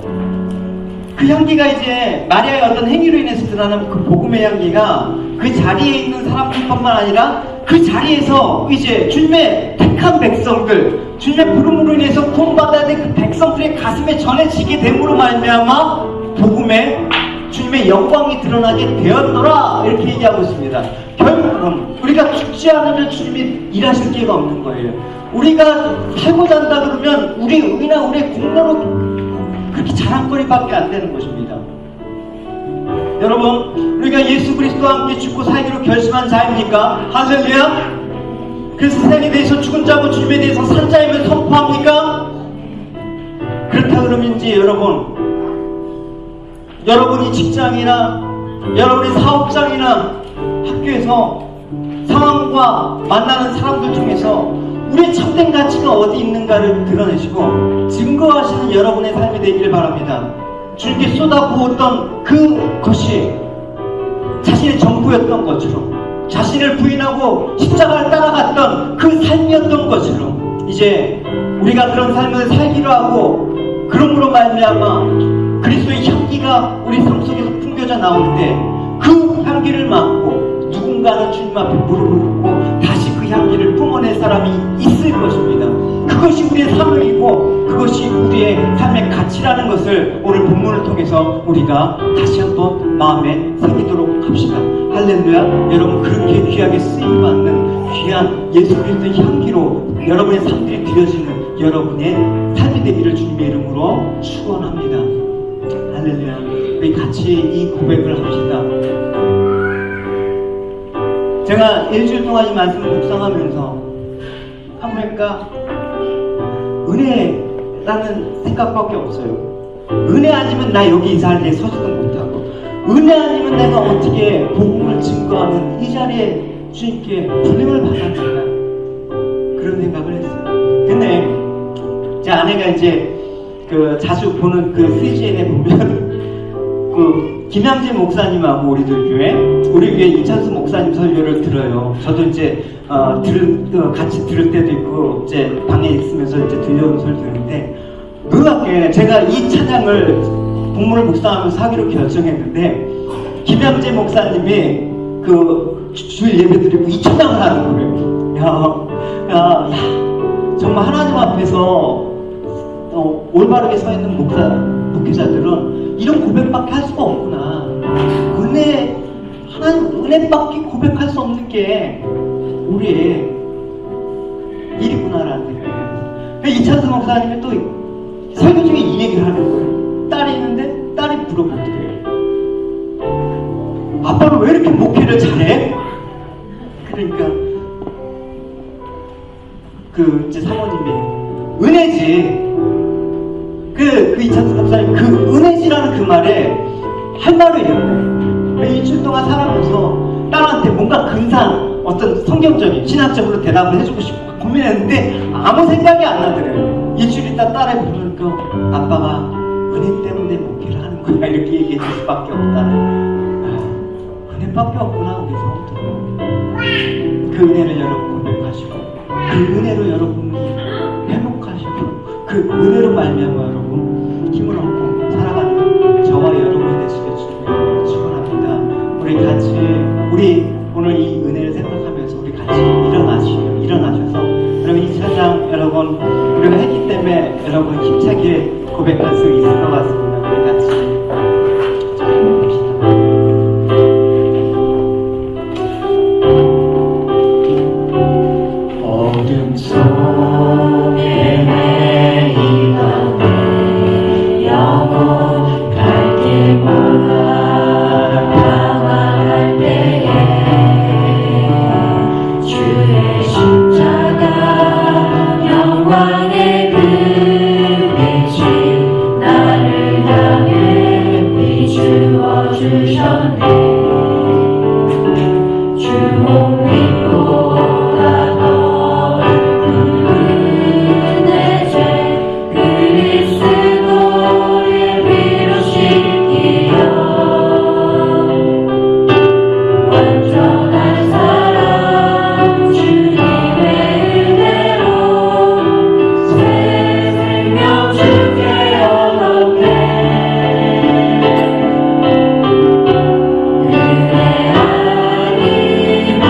그 향기가 이제 마리아의 어떤 행위로 인해서 드러나는 그 복음의 향기가 그 자리에 있는 사람들뿐만 아니라 그 자리에서 이제 주님의 택한 백성들, 주님의 부름으로 인해서 구원받아야 될 그 백성들의 가슴에 전해지게 됨으로 말미암아 복음의 주님의 영광이 드러나게 되었더라 이렇게 얘기하고 있습니다. 결국은 우리가 죽지 않으면 주님이 일하실 기회가 없는 거예요. 우리가 살고자 한다 그러면 우리의 의나 우리의 공로로 그렇게 자랑거리밖에 안 되는 것입니다. 여러분 우리가 예수 그리스도와 함께 죽고 살기로 결심한 자입니까? 할렐루야. 그래서 세상에 대해서 죽은 자고 주님에 대해서 산 자임을 선포합니까? 그렇다 그러면 이제 여러분이 직장이나 여러분이 사업장이나 학교에서 상황과 만나는 사람들 중에서 우리의 참된 가치가 어디 있는가를 드러내시고 증거하시는 여러분의 삶이 되기를 바랍니다. 주님께 쏟아부었던 그것이 자신의 전부였던 것처럼 자신을 부인하고 십자가를 따라갔던 그 삶이었던 것처럼 이제 우리가 그런 삶을 살기로 하고 그러므로 말미암아 그리스도의 향기가 우리 삶 속에서 풍겨져 나올 때 그 향기를 맡고 누군가는 주님 앞에 무릎을 꿇고 다시 그 향기를 뿜어낼 사람이 있을 것입니다. 그것이 우리의 삶이고 그것이 우리의 삶의 가치라는 것을 오늘 본문을 통해서 우리가 다시 한번 마음에 새기도록 합시다. 할렐루야. 여러분 그렇게 귀하게 쓰임받는 귀한 예수 그리스도의 향기로 여러분의 삶들이 드려지는 여러분의 삶이 되기를 주님의 이름으로 축원합니다. 할렐루야. 우리 같이 이 고백을 합시다. 제가 일주일 동안 이 말씀을 묵상하면서 한번일까 은혜라는 생각밖에 없어요. 은혜 아니면 나 여기 이 자리에 서지도 못하고 은혜 아니면 내가 어떻게 복음을 증거하는 이 자리에 주님께 불림을 받았을까 그런 생각을 했어요. 근데 제 아내가 이제 그 자주 보는 그 CGN에 보면 그 김양재 목사님하고 우리 교회 이찬수 목사님 설교를 들어요. 저도 이제 같이 들을 때도 있고 이제 방에 있으면서 이제 들려오는 소리 들었는데 놀랍게 제가 이 찬양을 본문을 묵상하면서 하기로 결정했는데 김양재 목사님이 그 주일 예배 드리고 이 찬양을 하는 거예요. 야, 정말 하나님 앞에서 올바르게 서 있는 목회자들은 이런 고백밖에 할 수가 없구나. 하나님 은혜밖에 고백할 수 없는 게 우리의 일이구나라는 생각이 들어요. 이찬수 목사님이 또 설교 중에 이 얘기를 하는 거예요. 딸이 있는데 딸이 물어보더래요. 아빠는 왜 이렇게 목회를 잘해? 그러니까 그 이제 사모님이 은혜지. 그 이찬수 목사님 그 은혜지라는 그 말에 할 말을 이랬어요. 일주일 동안 살아면서 딸한테 뭔가 근사한 어떤 성경적인 신학적으로 대답을 해주고 싶고 고민했는데 아무 생각이 안 나더래요. 일주일 있다 딸에 부르니까 아빠가 은혜 때문에 목회를 하는 거야 이렇게 얘기해 줄 수밖에 없다는 은혜밖에 없구나 우리 성도는. 그 은혜를 여러분 고백하시고 그 은혜로 여러분이 회복하시고 그 은혜로 말미암아 여러분 힘을 얻고 살아가는 저와 여러분이 되시길 주님으로 축원합니다. 우리 같이 우리 오늘 이 은혜를 생각하면서 우리 같이 일어나 건 우리가 했기 때문에 여러분 힘차게 고백할 수 있을 것 같습니다. 우리 같이 봅시다. 어둠 속에 매이던 내 영혼 갈 길 몰라 방황할 때에 주의 십자가 영광의 그 빛이 나를 향해 비추어 주셨네. 주 몸보다 더 큰 내 죄 그리스도의 피로 씻기어 완전한 사랑 주님의 은혜로 새 생명 주께 얻었네. 은혜 아니면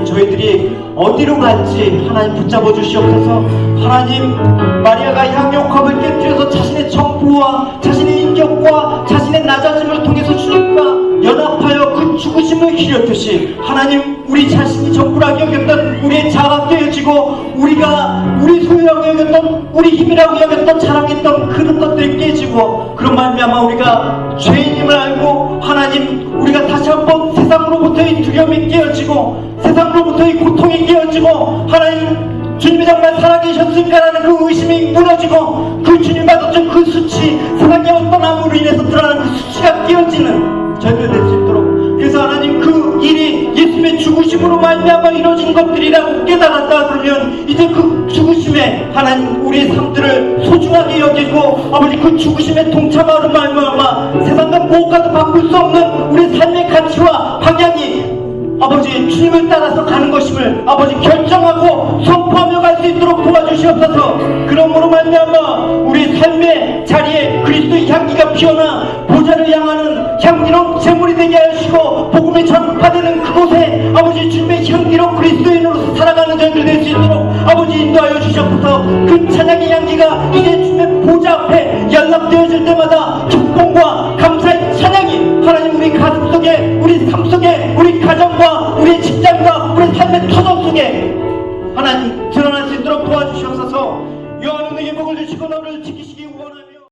하나님 저희들이 어디로 갈지 하나님 붙잡아 주시옵소서. 하나님 마리아가 향유옥합을 깨뜨려서 자신의 정부와 자신의 인격과 자신의 낮아짐을 통해서 주님과 연합하여 그 죽으심을 기렸듯이 하나님 우리 자신이 정부라고 여겼던 우리의 자아가 깨어지고 우리가 우리 소유라고 여겼던 우리 힘이라고 여겼던 자랑했던 그런 것들이 깨지고 그런 말미암아 우리가 죄인임을 알고 하나님 우리가 다시 한번 세상으로부터의 두려움이 깨어지고 세상으로부터의 고통이 깨어지고 하나님 주님이 정말 살아계셨을까라는 그 의심이 무너지고 그 주님 받았던 그 수치 세상의 어떤 암으로 인해서 드러나는 그 수치가 깨어지는 저희들 될 수 있도록 그래서 하나님 그 일이 예수님의 죽으심으로 말미암아 이루어진 것들이라고 깨달았다 그러면 이제 그 죽으심에 하나님 우리의 삶들을 소중하게 여기고 아버지 그 죽으심에 동참하는 말미암아 세상과 무엇과도 바꿀 수 없는 우리 삶의 가치와 방향이 아버지 주님을 따라서 가는 것임을 아버지 결정하고 선포하며 갈 수 있도록 도와주시옵소서. 그러므로 말미암아 우리 삶의 자리에 그리스도의 향기가 피어나 보좌를 향하는 향기로운 제물이 되게 하시고 복음이 전파되는 그곳에 아버지 주님의 향기로 그리스도인으로서 살아가는 저희들 될 수 있도록 아버지 인도하여 주시옵소서. 그 찬양의 향기가 이제 주님의 보좌 앞에 연락되어질 때마다 기쁨과 감사의 찬양이 하나님 우리 가슴 속에 우리 삶 속에 우리 가정과 우리 직장과 우리 삶의 터전 속에 하나님 드러날 수 있도록 도와주시옵소서. 여호와는 너에게 복을 주시고 너를 지키시고